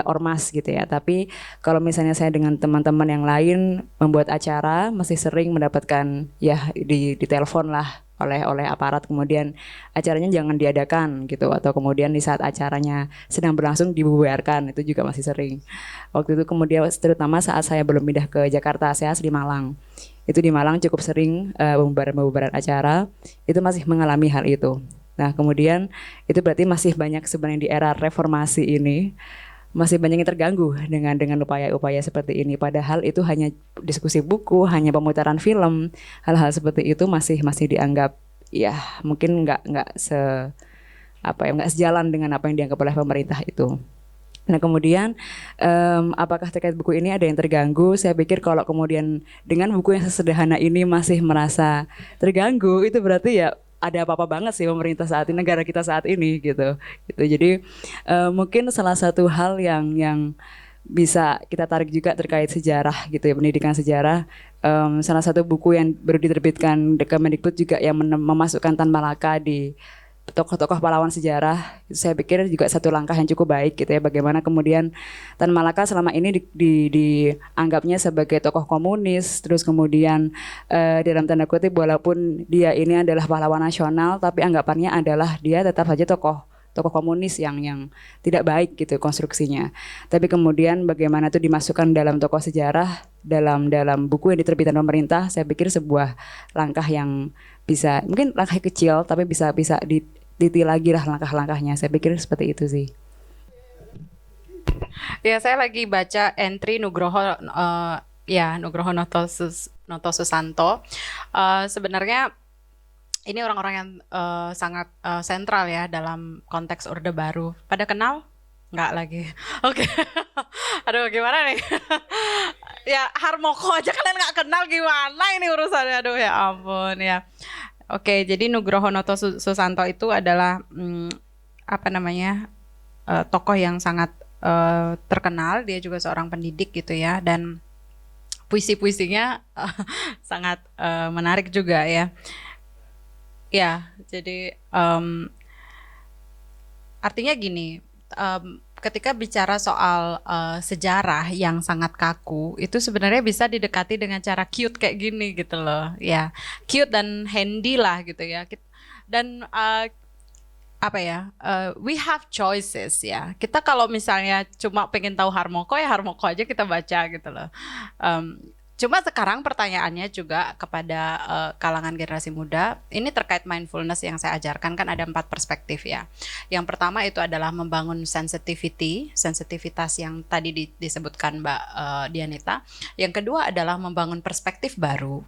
ormas gitu ya. Tapi kalau misalnya saya dengan teman-teman yang lain membuat acara, masih sering mendapatkan ya di telepon lah oleh aparat, kemudian acaranya jangan diadakan gitu, atau kemudian di saat acaranya sedang berlangsung dibubarkan, itu juga masih sering. Waktu itu kemudian terutama saat saya belum pindah ke Jakarta, saya asli Malang. Itu di Malang cukup sering pembubaran acara, itu masih mengalami hal itu. Nah kemudian itu berarti masih banyak sebenarnya di era reformasi ini, masih banyak yang terganggu dengan upaya-upaya seperti ini. Padahal itu hanya diskusi buku, hanya pemutaran film, hal-hal seperti itu masih dianggap ya mungkin nggak sejalan dengan apa yang dianggap oleh pemerintah itu. Nah kemudian apakah terkait buku ini ada yang terganggu? Saya pikir kalau kemudian dengan buku yang sesederhana ini masih merasa terganggu, itu berarti ya ada apa-apa banget sih pemerintah saat ini, negara kita saat ini gitu. Jadi mungkin salah satu hal yang bisa kita tarik juga terkait sejarah gitu ya, pendidikan sejarah. Salah satu buku yang baru diterbitkan Kemendikbud juga yang memasukkan Tan Malaka di tokoh-tokoh pahlawan sejarah, itu saya pikir juga satu langkah yang cukup baik gitu ya. Bagaimana kemudian Tan Malaka selama ini dianggapnya sebagai tokoh komunis, terus kemudian dalam tanda kutip walaupun dia ini adalah pahlawan nasional, tapi anggapannya adalah dia tetap saja tokoh komunis yang tidak baik gitu konstruksinya. Tapi kemudian bagaimana itu dimasukkan dalam tokoh sejarah, dalam buku yang diterbitkan pemerintah, saya pikir sebuah langkah yang bisa, mungkin langkah kecil tapi bisa diteliti lagi lah langkah-langkahnya. Saya pikir seperti itu sih. Ya, saya lagi baca entry Nugroho Noto Susanto. Sebenarnya ini orang-orang yang sangat sentral ya dalam konteks Orde Baru. Pada kenal? Nggak lagi. Oke. Aduh, gimana nih? Ya, Harmoko aja kalian nggak kenal, gimana ini urusannya? Aduh, ya ampun ya. Oke, jadi Nugroho Noto Susanto itu adalah tokoh yang sangat terkenal. Dia juga seorang pendidik gitu ya, dan puisi-puisinya sangat menarik juga ya. Ya, jadi artinya gini, ketika bicara soal sejarah yang sangat kaku, itu sebenarnya bisa didekati dengan cara cute kayak gini gitu loh, ya, cute dan handy lah gitu ya. Dan we have choices ya. Kita kalau misalnya cuma pengen tahu Harmoko, ya Harmoko aja kita baca gitu loh. Cuma sekarang pertanyaannya juga kepada kalangan generasi muda, ini terkait mindfulness yang saya ajarkan kan ada 4 perspektif ya. Yang pertama itu adalah membangun sensitivitas yang tadi disebutkan Mbak Dianita. Yang kedua adalah membangun perspektif baru.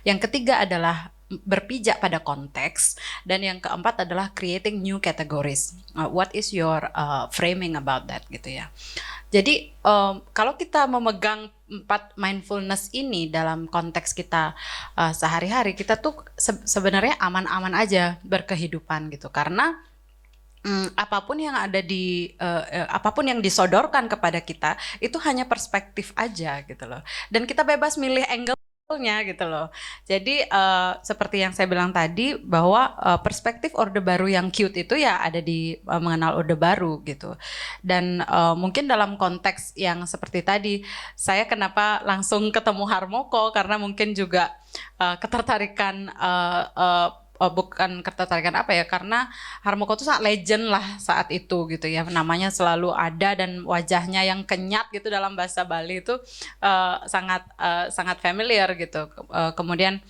Yang ketiga adalah berpijak pada konteks, dan yang keempat adalah creating new categories. What is your framing about that gitu ya. Jadi kalau kita memegang 4 mindfulness ini dalam konteks kita sehari-hari, kita tuh sebenarnya aman-aman aja berkehidupan gitu, karena apapun yang ada apapun yang disodorkan kepada kita itu hanya perspektif aja gitu loh, dan kita bebas milih angle gitu loh. Jadi seperti yang saya bilang tadi bahwa perspektif Orde Baru yang cute itu ya ada di mengenal Orde Baru gitu. Dan mungkin dalam konteks yang seperti tadi, saya kenapa langsung ketemu Harmoko karena mungkin juga ketertarikan bukan ketertarikan karena Harmoko itu sangat legend lah saat itu gitu ya, namanya selalu ada dan wajahnya yang kenyat gitu dalam bahasa Bali itu sangat familiar gitu. Kemudian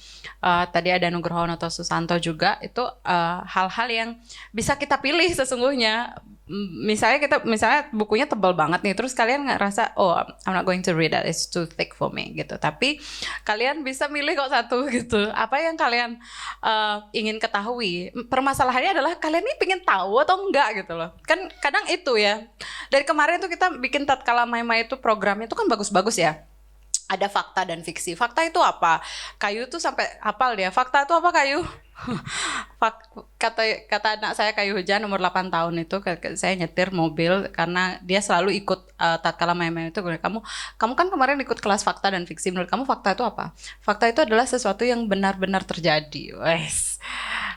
tadi ada Nugroho Noto Susanto juga, itu hal-hal yang bisa kita pilih sesungguhnya. Misalnya bukunya tebal banget nih, terus kalian ngerasa I'm not going to read that, it's too thick for me gitu, tapi kalian bisa milih kok satu gitu, apa yang kalian ingin ketahui. Permasalahannya adalah kalian ini pengen tahu atau enggak gitu loh, kan kadang itu ya. Dari kemarin tuh kita bikin tatkala Maima itu programnya itu kan bagus-bagus ya, ada fakta dan fiksi. Fakta itu apa? Kayu tuh sampai hafal dia. Fakta itu apa, Kayu? Kata anak saya Kayu Hujan umur 8 tahun itu, saya nyetir mobil karena dia selalu ikut tatkala main-main itu, kamu kan kemarin ikut kelas fakta dan fiksi, menurut kamu fakta itu apa? Fakta itu adalah sesuatu yang benar-benar terjadi. Wes.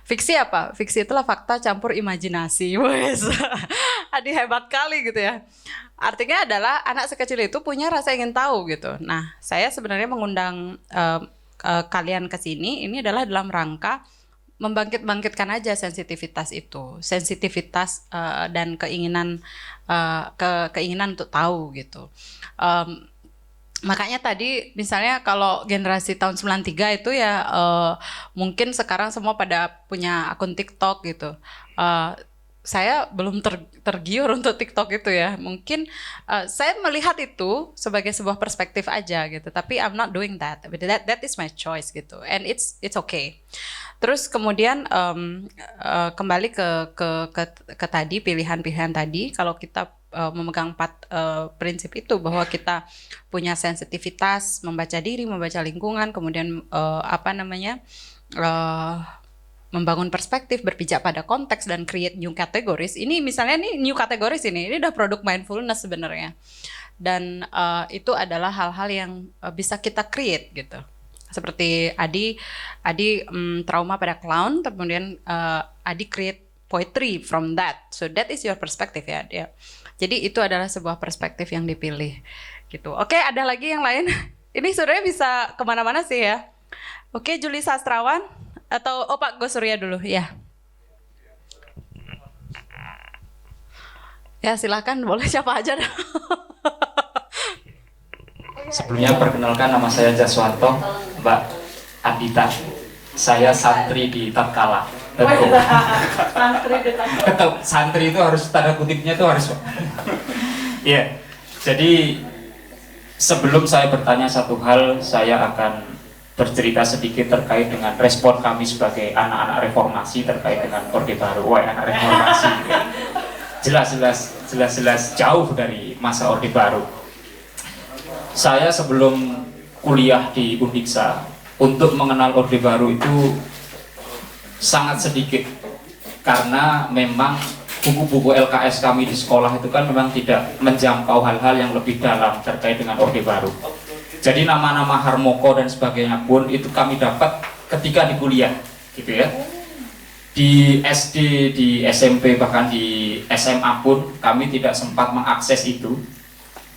Fiksi apa? Fiksi itulah fakta campur imajinasi. Wes. Adi hebat kali gitu ya. Artinya adalah anak sekecil itu punya rasa ingin tahu gitu. Nah, saya sebenarnya mengundang kalian ke sini ini adalah dalam rangka membangkitkan aja sensitivitas itu, sensitivitas dan keinginan keinginan untuk tahu gitu. Makanya tadi misalnya kalau generasi tahun 93 itu ya mungkin sekarang semua pada punya akun TikTok gitu. Saya belum tergiur untuk TikTok itu ya. Mungkin saya melihat itu sebagai sebuah perspektif aja gitu. Tapi I'm not doing that. That is my choice gitu. And it's okay. Terus kemudian kembali ke tadi pilihan-pilihan tadi. Kalau kita memegang 4 prinsip itu, bahwa kita punya sensitivitas, membaca diri, membaca lingkungan, kemudian membangun perspektif, berpijak pada konteks, dan create new categories. Ini misalnya nih new categories ini udah produk mindfulness sebenarnya. Dan itu adalah hal-hal yang bisa kita create gitu. Seperti Adi trauma pada clown, kemudian Adi create poetry from that. So that is your perspective ya. Jadi itu adalah sebuah perspektif yang dipilih gitu. Oke, ada lagi yang lain? Ini sebenarnya bisa kemana-mana sih ya. Oke, Juli Sastrawan. Atau Pak Gus Surya dulu ya. Ya silakan, boleh siapa aja dah. Sebelumnya perkenalkan, nama saya Jaswanto, Mbak Adita. Saya santri di Tatkala. Santri itu harus tanda kutipnya itu harus. Iya. Jadi sebelum saya bertanya satu hal, saya akan bercerita sedikit terkait dengan respon kami sebagai anak-anak reformasi terkait dengan Orde Baru. Wah, anak reformasi jelas jauh dari masa Orde Baru. Saya sebelum kuliah di Undiksa, untuk mengenal Orde Baru itu sangat sedikit, karena memang buku-buku LKS kami di sekolah itu kan memang tidak menjangkau hal-hal yang lebih dalam terkait dengan Orde Baru. Jadi nama-nama Harmoko dan sebagainya pun itu kami dapat ketika di kuliah, gitu ya. Di SD, di SMP, bahkan di SMA pun kami tidak sempat mengakses itu.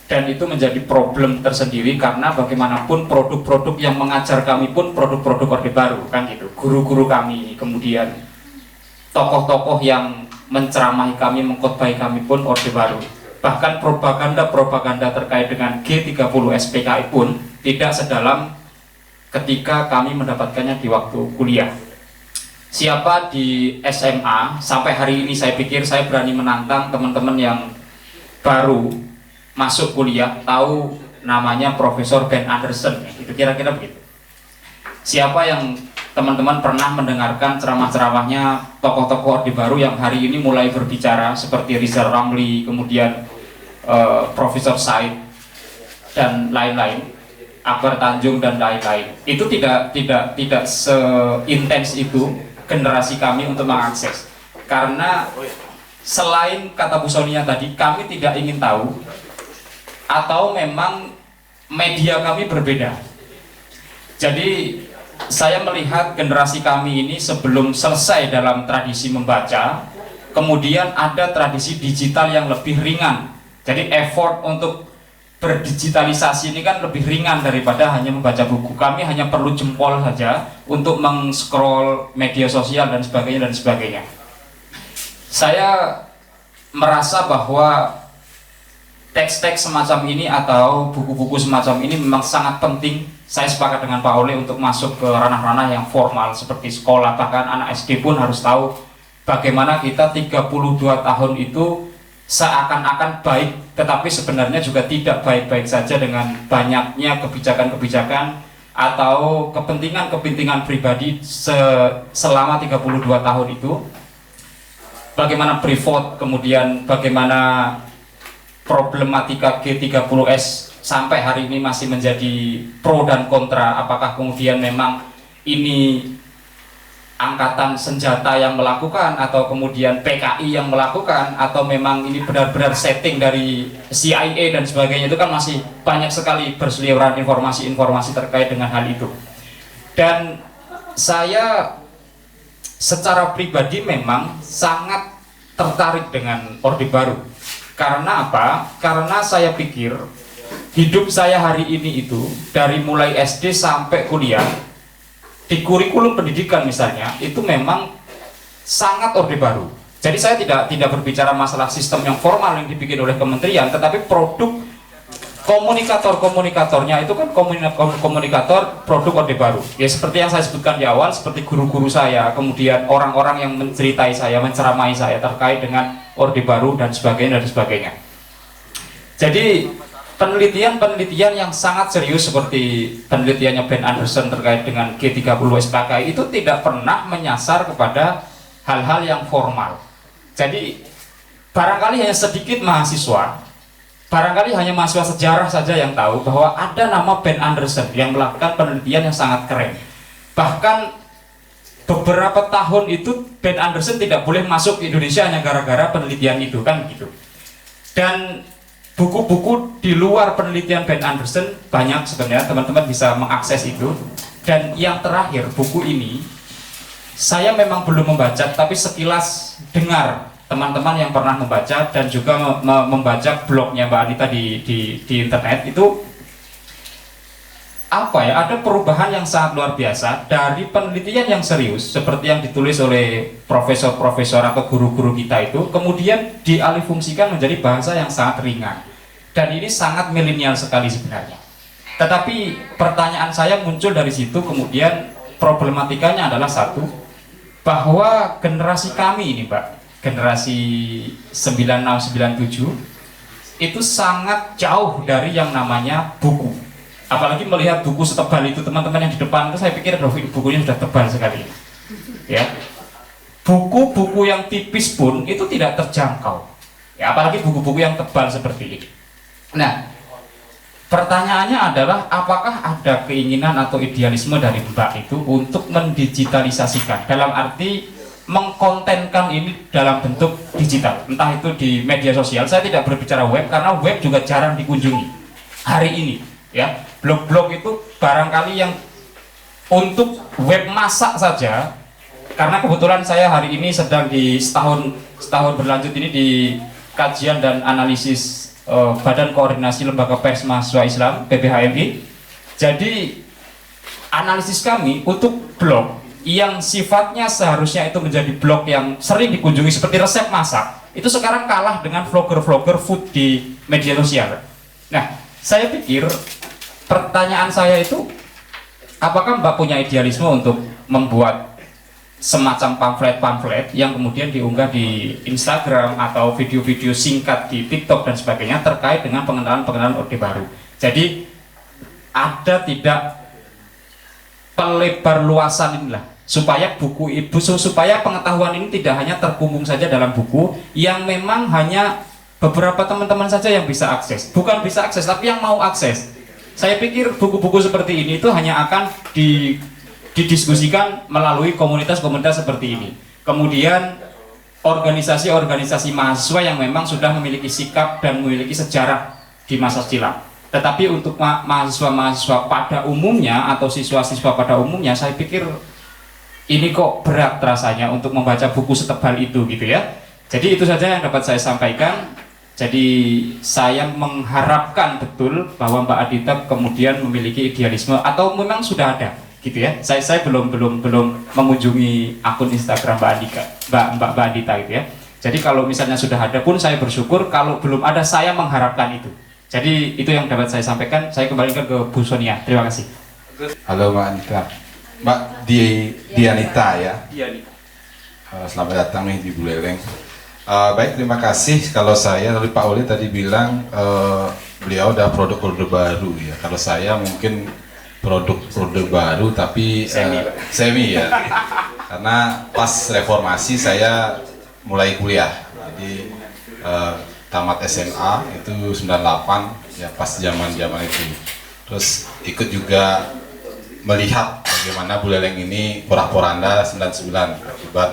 Dan itu menjadi problem tersendiri karena bagaimanapun produk-produk yang mengajar kami pun produk-produk Orde Baru, kan gitu. Guru-guru kami, kemudian tokoh-tokoh yang menceramahi kami, mengkhotbahi kami pun Orde Baru. Bahkan propaganda terkait dengan G30 SPKI pun tidak sedalam ketika kami mendapatkannya di waktu kuliah. Siapa di SMA, sampai hari ini saya pikir saya berani menantang teman-teman yang baru masuk kuliah tahu namanya Profesor Ben Anderson, itu kira-kira begitu. Siapa yang teman-teman pernah mendengarkan ceramah-ceramahnya tokoh-tokoh Orde Baru yang hari ini mulai berbicara seperti Rizal Ramli, kemudian Profesor Said dan lain-lain, Akbar Tanjung dan lain-lain. Itu tidak seintens itu generasi kami untuk mengakses. Karena selain kata Bu Sonia tadi, kami tidak ingin tahu, atau memang media kami berbeda. Jadi saya melihat generasi kami ini sebelum selesai dalam tradisi membaca, kemudian ada tradisi digital yang lebih ringan. Jadi effort untuk berdigitalisasi ini kan lebih ringan daripada hanya membaca buku. Kami hanya perlu jempol saja untuk meng-scroll media sosial dan sebagainya. Saya merasa bahwa teks-teks semacam ini atau buku-buku semacam ini memang sangat penting. Saya sepakat dengan Pak Ole untuk masuk ke ranah-ranah yang formal seperti sekolah, bahkan anak SD pun harus tahu bagaimana kita 32 tahun itu seakan-akan baik, tetapi sebenarnya juga tidak baik-baik saja dengan banyaknya kebijakan-kebijakan atau kepentingan-kepentingan pribadi selama 32 tahun itu. Bagaimana Privat, kemudian bagaimana problematika G30S sampai hari ini masih menjadi pro dan kontra, apakah kemudian memang ini angkatan senjata yang melakukan atau kemudian PKI yang melakukan atau memang ini benar-benar setting dari CIA dan sebagainya, itu kan masih banyak sekali berseliweran informasi-informasi terkait dengan hal itu. Dan saya secara pribadi memang sangat tertarik dengan Orde Baru. Karena apa? Karena saya pikir hidup saya hari ini itu dari mulai SD sampai kuliah, di kurikulum pendidikan misalnya, itu memang sangat Orde Baru. Jadi saya tidak berbicara masalah sistem yang formal yang dibikin oleh kementerian, tetapi produk komunikatornya itu kan komunikator produk Orde Baru. Ya seperti yang saya sebutkan di awal, seperti guru-guru saya, kemudian orang-orang yang menceritai saya, menceramai saya terkait dengan Orde Baru dan sebagainya dan sebagainya. Jadi penelitian yang sangat serius seperti penelitiannya Ben Anderson terkait dengan G30 SPKI itu tidak pernah menyasar kepada hal-hal yang formal. Jadi barangkali hanya sedikit mahasiswa, barangkali hanya mahasiswa sejarah saja yang tahu bahwa ada nama Ben Anderson yang melakukan penelitian yang sangat keren. Bahkan beberapa tahun itu Ben Anderson tidak boleh masuk ke Indonesia hanya gara-gara penelitian itu, kan gitu. Dan buku-buku di luar penelitian Ben Anderson banyak sebenarnya, teman-teman bisa mengakses itu. Dan yang terakhir, buku ini saya memang belum membaca, tapi sekilas dengar teman-teman yang pernah membaca dan juga membaca blognya Mbak Anita di internet itu, apa ya, ada perubahan yang sangat luar biasa dari penelitian yang serius seperti yang ditulis oleh profesor-profesor atau guru-guru kita itu, kemudian dialihfungsikan menjadi bahasa yang sangat ringan. Dan ini sangat milenial sekali sebenarnya. Tetapi pertanyaan saya muncul dari situ, kemudian problematikanya adalah satu, bahwa generasi kami ini Pak, generasi 96-97 itu sangat jauh dari yang namanya buku. Apalagi melihat buku setebal itu, teman-teman yang di depan itu, saya pikir bukunya sudah tebal sekali. Ya, buku-buku yang tipis pun itu tidak terjangkau. Ya, apalagi buku-buku yang tebal seperti ini. Nah, pertanyaannya adalah apakah ada keinginan atau idealisme dari Mbak itu untuk mendigitalisasikan, dalam arti mengkontenkan ini dalam bentuk digital, entah itu di media sosial. Saya tidak berbicara web karena web juga jarang dikunjungi hari ini. Ya, blog-blog itu barangkali yang untuk web masak saja, karena kebetulan saya hari ini sedang di setahun berlanjut ini di kajian dan analisis Badan Koordinasi Lembaga Pers Mahasiswa Islam (BPHMI). Jadi analisis kami untuk blog yang sifatnya seharusnya itu menjadi blog yang sering dikunjungi seperti resep masak, itu sekarang kalah dengan vlogger-vlogger food di media sosial. Nah, saya pikir pertanyaan saya itu, apakah Mbak punya idealisme untuk membuat semacam pamflet-pamflet yang kemudian diunggah di Instagram atau video-video singkat di TikTok dan sebagainya terkait dengan pengenalan Orde Baru. Jadi ada tidak pelebar luasan inilah, supaya supaya pengetahuan ini tidak hanya terkungkung saja dalam buku yang memang hanya beberapa teman-teman saja yang bisa akses, bukan bisa akses tapi yang mau akses. Saya pikir buku-buku seperti ini itu hanya akan didiskusikan melalui komunitas-komunitas seperti ini. Kemudian organisasi-organisasi mahasiswa yang memang sudah memiliki sikap dan memiliki sejarah di masa silam. Tetapi untuk mahasiswa-mahasiswa pada umumnya atau siswa-siswa pada umumnya, saya pikir ini kok berat rasanya untuk membaca buku setebal itu gitu ya. Jadi itu saja yang dapat saya sampaikan. Jadi saya mengharapkan betul bahwa Mbak Adita kemudian memiliki idealisme atau memang sudah ada gitu ya. Saya belum mengunjungi akun Instagram Mbak Adita gitu ya. Jadi kalau misalnya sudah ada pun saya bersyukur, kalau belum ada saya mengharapkan itu. Jadi itu yang dapat saya sampaikan. Saya kembalikan ke Bu Sonia. Terima kasih. Halo Mbak Anita. Mbak Dianita ya. Dianita. Selamat datang nih di Buleleng. Baik, terima kasih. Kalau saya, tadi Pak Oli tadi bilang beliau udah produk Orde Baru ya. Kalau saya mungkin produk Orde Baru tapi semi ya. Karena pas reformasi saya mulai kuliah. Jadi tamat SMA itu 98 ya pas zaman-zaman itu. Terus ikut juga melihat bagaimana Buleleng ini porak-poranda 99 akibat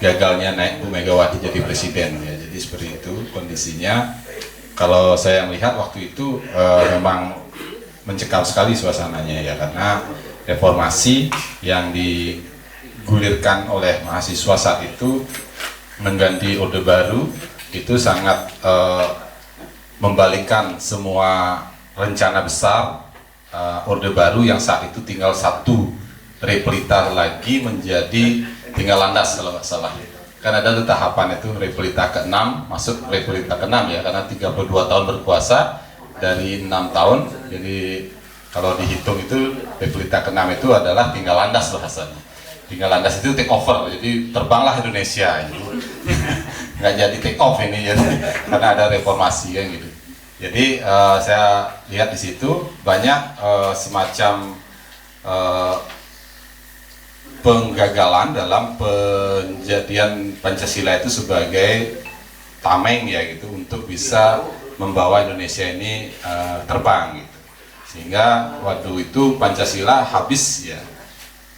gagalnya naik Bu Megawati jadi presiden ya. Jadi seperti itu kondisinya. Kalau saya melihat waktu itu memang mencekam sekali suasananya ya, karena reformasi yang digulirkan oleh mahasiswa saat itu mengganti Orde Baru itu sangat membalikkan semua rencana besar Orde Baru yang saat itu tinggal satu Replita lagi menjadi tinggal landas kalau nggak salah. Kan ada tuh tahapan itu Replita ke-6 masuk Replita ke-6 ya, karena 32 tahun berkuasa dari 6 tahun. Jadi kalau dihitung itu Replita ke-6 itu adalah tinggal landas bahasanya. Tinggal landas itu take over, jadi terbanglah Indonesia gitu. Nggak jadi take off ini ya, karena ada reformasi kan gitu. Jadi saya lihat di situ banyak semacam penggagalan dalam penjadian Pancasila itu sebagai tameng ya gitu, untuk bisa membawa Indonesia ini terbang gitu. Sehingga waktu itu Pancasila habis ya,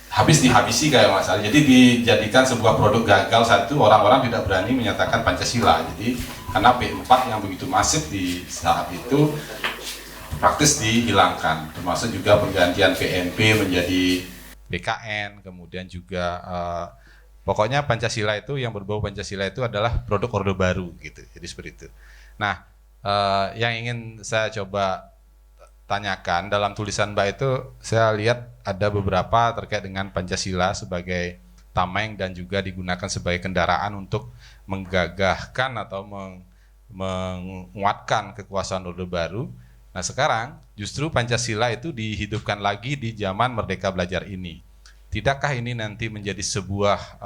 habis dihabisi kayak masalah. Jadi dijadikan sebuah produk gagal saat itu, orang-orang tidak berani menyatakan Pancasila. Jadi karena P4 yang begitu masif di saat itu praktis dihilangkan, termasuk juga pergantian PMP menjadi BKN, kemudian juga pokoknya Pancasila itu yang berbau Pancasila itu adalah produk Orde Baru gitu. Jadi seperti itu. Nah, yang ingin saya coba tanyakan dalam tulisan Mbak itu, saya lihat ada beberapa terkait dengan Pancasila sebagai tameng dan juga digunakan sebagai kendaraan untuk menggagahkan atau menguatkan kekuasaan Orde Baru. Nah sekarang justru Pancasila itu dihidupkan lagi di zaman Merdeka Belajar ini. Tidakkah ini nanti menjadi sebuah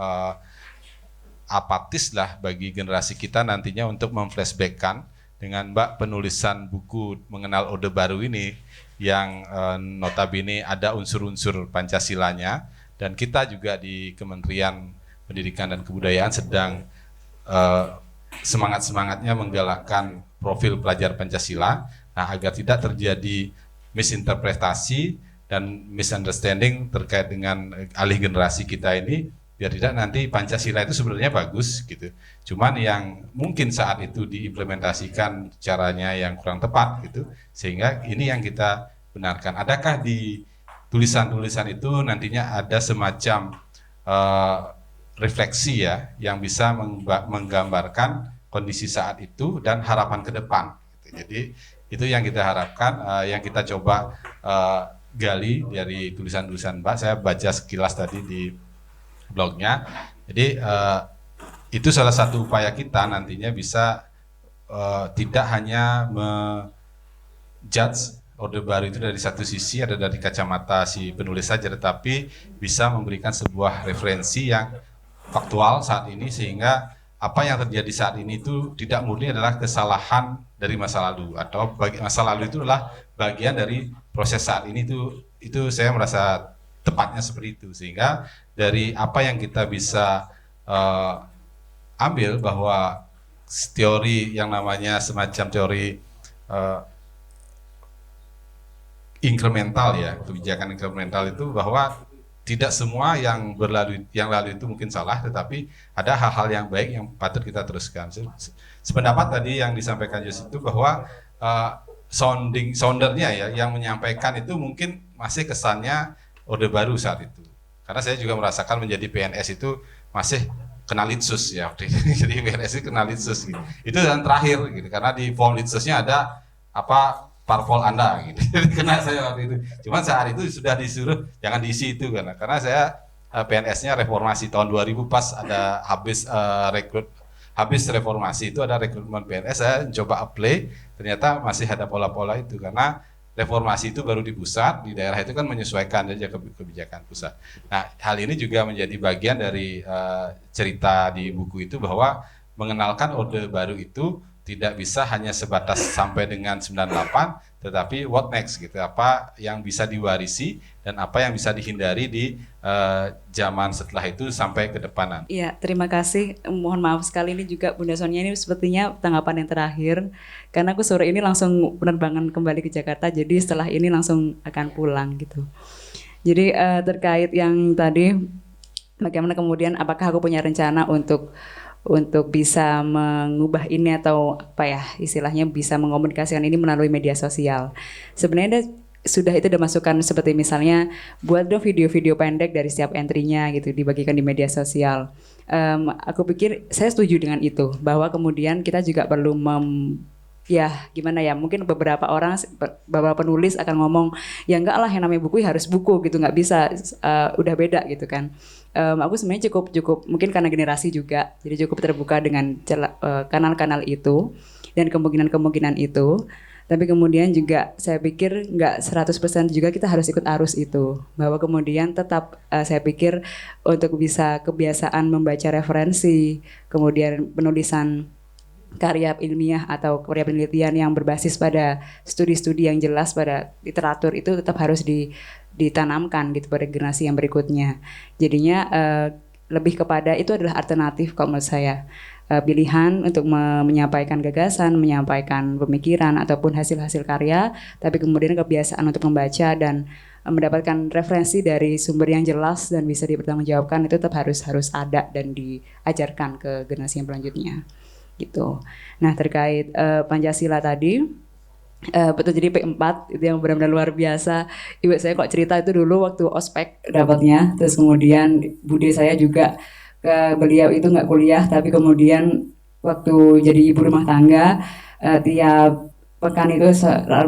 apatis lah bagi generasi kita nantinya untuk memflashbackkan dengan Mbak penulisan buku mengenal Orde Baru ini yang notabene ada unsur-unsur Pancasilanya, dan kita juga di Kementerian Pendidikan dan Kebudayaan sedang semangat-semangatnya menggalakkan profil pelajar Pancasila. Nah, agar tidak terjadi misinterpretasi dan misunderstanding terkait dengan alih generasi kita ini, biar tidak nanti Pancasila itu sebenarnya bagus gitu. Cuman yang mungkin saat itu diimplementasikan caranya yang kurang tepat gitu, sehingga ini yang kita benarkan. Adakah di tulisan-tulisan itu nantinya ada semacam refleksi ya, yang bisa menggambarkan kondisi saat itu dan harapan ke depan gitu. Jadi itu yang kita harapkan, yang kita coba gali dari tulisan-tulisan Mbak. Saya baca sekilas tadi di blognya. Jadi itu salah satu upaya kita nantinya bisa tidak hanya menjudge Orde Baru itu dari satu sisi, ada dari kacamata si penulis saja, tetapi bisa memberikan sebuah referensi yang faktual saat ini, sehingga apa yang terjadi saat ini itu tidak murni adalah kesalahan dari masa lalu, atau masa lalu itu adalah bagian dari proses saat ini. Itu saya merasa tepatnya seperti itu, sehingga dari apa yang kita bisa ambil bahwa teori yang namanya semacam teori inkremental ya, kebijakan inkremental itu bahwa tidak semua yang lalu itu mungkin salah, tetapi ada hal-hal yang baik yang patut kita teruskan. Sependapat tadi yang disampaikan Yus itu bahwa soundernya ya, yang menyampaikan itu mungkin masih kesannya Orde Baru saat itu. Karena saya juga merasakan menjadi PNS itu masih kena litsus ya, jadi PNS itu kena litsus gitu. Itu yang terakhir gitu, karena di form litsusnya ada apa parpol Anda gitu. Kena saya waktu itu. Cuman saat itu sudah disuruh jangan diisi itu karena saya PNS-nya reformasi tahun 2000 pas ada habis reformasi itu ada rekrutmen PNS, saya coba apply, ternyata masih ada pola-pola itu karena reformasi itu baru di pusat, di daerah itu kan menyesuaikan saja kebijakan pusat. Nah, hal ini juga menjadi bagian dari cerita di buku itu bahwa mengenalkan Orde Baru itu Tidak bisa hanya sebatas sampai dengan 98, tetapi what next gitu. Apa yang bisa diwarisi dan apa yang bisa dihindari di zaman setelah itu sampai ke depanan. Iya, terima kasih. Mohon maaf sekali ini juga Bunda Sonia, ini sepertinya tanggapan yang terakhir. Karena aku sore ini langsung penerbangan kembali ke Jakarta, jadi setelah ini langsung akan pulang gitu. Jadi terkait yang tadi, bagaimana kemudian apakah aku punya rencana untuk bisa mengubah ini atau apa ya istilahnya bisa mengomunikasikan ini melalui media sosial. Sebenarnya sudah masukan seperti misalnya buat dong video-video pendek dari setiap entry-nya gitu dibagikan di media sosial. Aku pikir saya setuju dengan itu bahwa kemudian kita juga perlu ya gimana ya, mungkin beberapa penulis akan ngomong ya enggak lah yang namanya buku harus buku gitu, nggak bisa udah beda gitu kan. Aku sebenarnya cukup mungkin karena generasi juga, jadi cukup terbuka dengan kanal-kanal itu dan kemungkinan itu. Tapi kemudian juga saya pikir nggak 100% juga kita harus ikut arus itu, bahwa kemudian tetap saya pikir untuk bisa kebiasaan membaca referensi, kemudian penulisan karya ilmiah atau karya penelitian yang berbasis pada studi-studi yang jelas pada literatur itu tetap harus ditanamkan gitu pada generasi yang berikutnya. Jadinya lebih kepada itu adalah alternatif kalau menurut saya, pilihan untuk menyampaikan gagasan, menyampaikan pemikiran ataupun hasil-hasil karya, tapi kemudian kebiasaan untuk membaca dan mendapatkan referensi dari sumber yang jelas dan bisa dipertanggungjawabkan itu tetap harus ada dan diajarkan ke generasi yang selanjutnya. Gitu. Nah terkait Pancasila tadi, betul, jadi P4 itu yang benar-benar luar biasa. Ibu saya kok cerita itu dulu waktu ospek dapatnya, terus kemudian bude saya juga beliau itu nggak kuliah, tapi kemudian waktu jadi ibu rumah tangga tiap pekan itu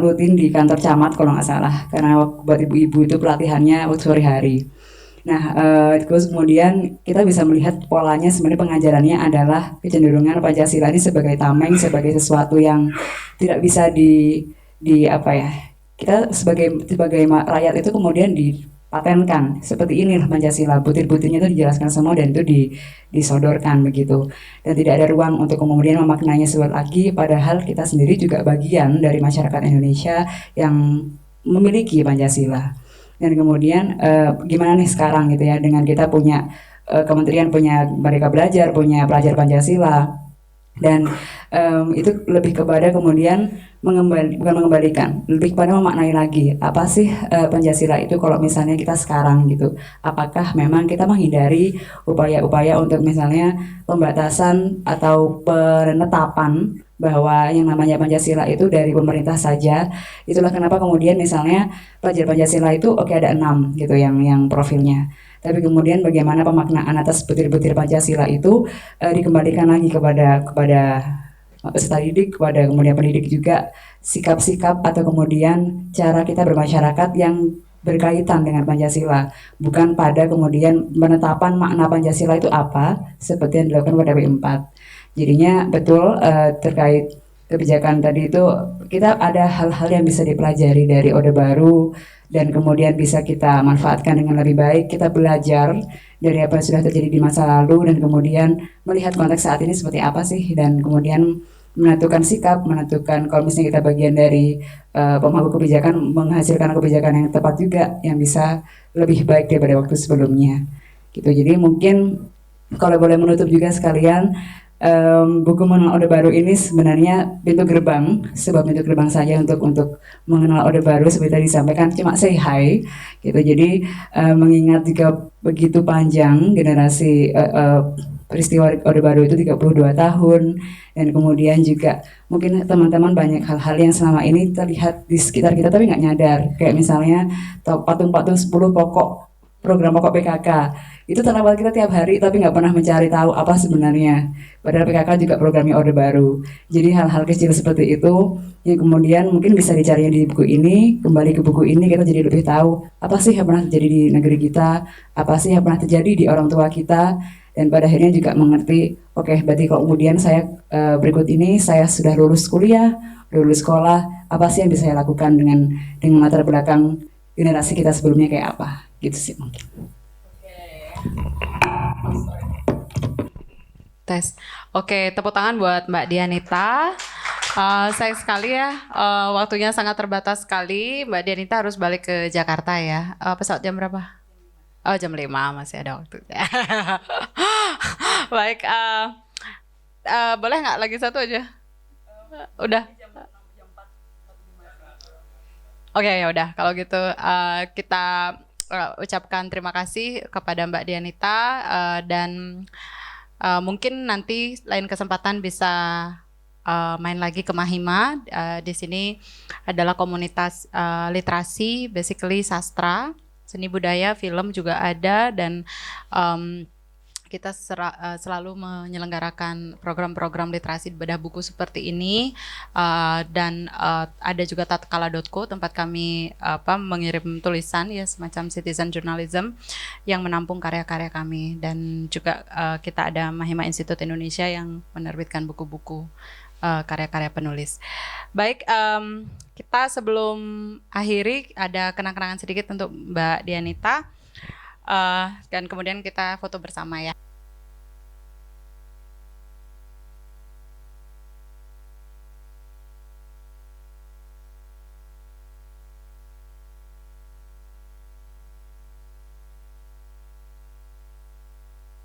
rutin di kantor camat kalau nggak salah, karena buat ibu-ibu itu pelatihannya waktu sore hari. Nah, terus kemudian kita bisa melihat polanya sebenarnya pengajarannya adalah kecenderungan Pancasila ini sebagai tameng, sebagai sesuatu yang tidak bisa di apa ya, kita sebagai rakyat itu kemudian dipatenkan seperti ini Pancasila, butir-butirnya itu dijelaskan semua dan itu disodorkan begitu, dan tidak ada ruang untuk kemudian memaknainya sesuatu lagi, padahal kita sendiri juga bagian dari masyarakat Indonesia yang memiliki Pancasila. Dan kemudian gimana nih sekarang gitu ya, dengan kita punya kementerian punya Merdeka Belajar, punya pelajar Pancasila, dan itu lebih kepada kemudian bukan mengembalikan, lebih kepada memaknai lagi apa sih Pancasila itu kalau misalnya kita sekarang gitu, apakah memang kita menghindari upaya-upaya untuk misalnya pembatasan atau penetapan bahwa yang namanya Pancasila itu dari pemerintah saja. Itulah kenapa kemudian misalnya pelajar Pancasila itu ada 6 gitu yang profilnya. Tapi kemudian bagaimana pemaknaan atas butir-butir Pancasila itu dikembalikan lagi kepada peserta didik, kepada kemudian pendidik juga, sikap-sikap atau kemudian cara kita bermasyarakat yang berkaitan dengan Pancasila, bukan pada kemudian penetapan makna Pancasila itu apa seperti yang dilakukan pada P4. Jadinya betul terkait kebijakan tadi itu kita ada hal-hal yang bisa dipelajari dari Orde Baru dan kemudian bisa kita manfaatkan dengan lebih baik. Kita belajar dari apa yang sudah terjadi di masa lalu dan kemudian melihat konteks saat ini seperti apa sih, dan kemudian menentukan sikap, menentukan kalau misalnya kita bagian dari pemangku kebijakan, menghasilkan kebijakan yang tepat juga yang bisa lebih baik daripada waktu sebelumnya gitu. Jadi mungkin kalau boleh menutup juga sekalian, buku mengenal Orde Baru ini sebenarnya pintu gerbang, sebuah pintu gerbang saja untuk mengenal Orde Baru seperti tadi disampaikan, cuma say hi gitu. Jadi mengingat jika begitu panjang generasi peristiwa Orde Baru itu 32 tahun, dan kemudian juga mungkin teman-teman banyak hal-hal yang selama ini terlihat di sekitar kita tapi nggak nyadar, kayak misalnya patung-patung 10 pokok program pokok PKK itu terlewat kita tiap hari tapi nggak pernah mencari tahu apa sebenarnya, padahal PKK juga programnya Orde Baru. Jadi hal-hal kecil seperti itu yang kemudian mungkin bisa dicari di buku ini, kembali ke buku ini kita jadi lebih tahu apa sih yang pernah terjadi di negeri kita, apa sih yang pernah terjadi di orang tua kita, dan pada akhirnya juga mengerti, oke, berarti kalau kemudian saya berikut ini saya sudah lulus kuliah, lulus sekolah, apa sih yang bisa saya lakukan dengan latar belakang generasi kita sebelumnya kayak apa, gitu sih mungkin. Tes. Oke, tepuk tangan buat Mbak Dianita. Sayang sekali ya, waktunya sangat terbatas sekali. Mbak Dianita harus balik ke Jakarta ya. Pesawat jam berapa? Oh, jam 5, masih ada waktu. Baik, boleh nggak lagi satu aja? Udah. Oke, ya udah. Kalau gitu kita ucapkan terima kasih kepada Mbak Dianita dan mungkin nanti lain kesempatan bisa main lagi ke Mahima. Di sini adalah komunitas literasi, basically sastra, seni budaya, film juga ada dan kita selalu menyelenggarakan program-program literasi bedah buku seperti ini dan ada juga tatkala.co tempat kami mengirim tulisan ya semacam citizen journalism yang menampung karya-karya kami dan juga kita ada Mahima Institute Indonesia yang menerbitkan buku-buku karya-karya penulis. Baik, kita sebelum akhiri ada kenang-kenangan sedikit untuk Mbak Dianita dan kemudian kita foto bersama ya.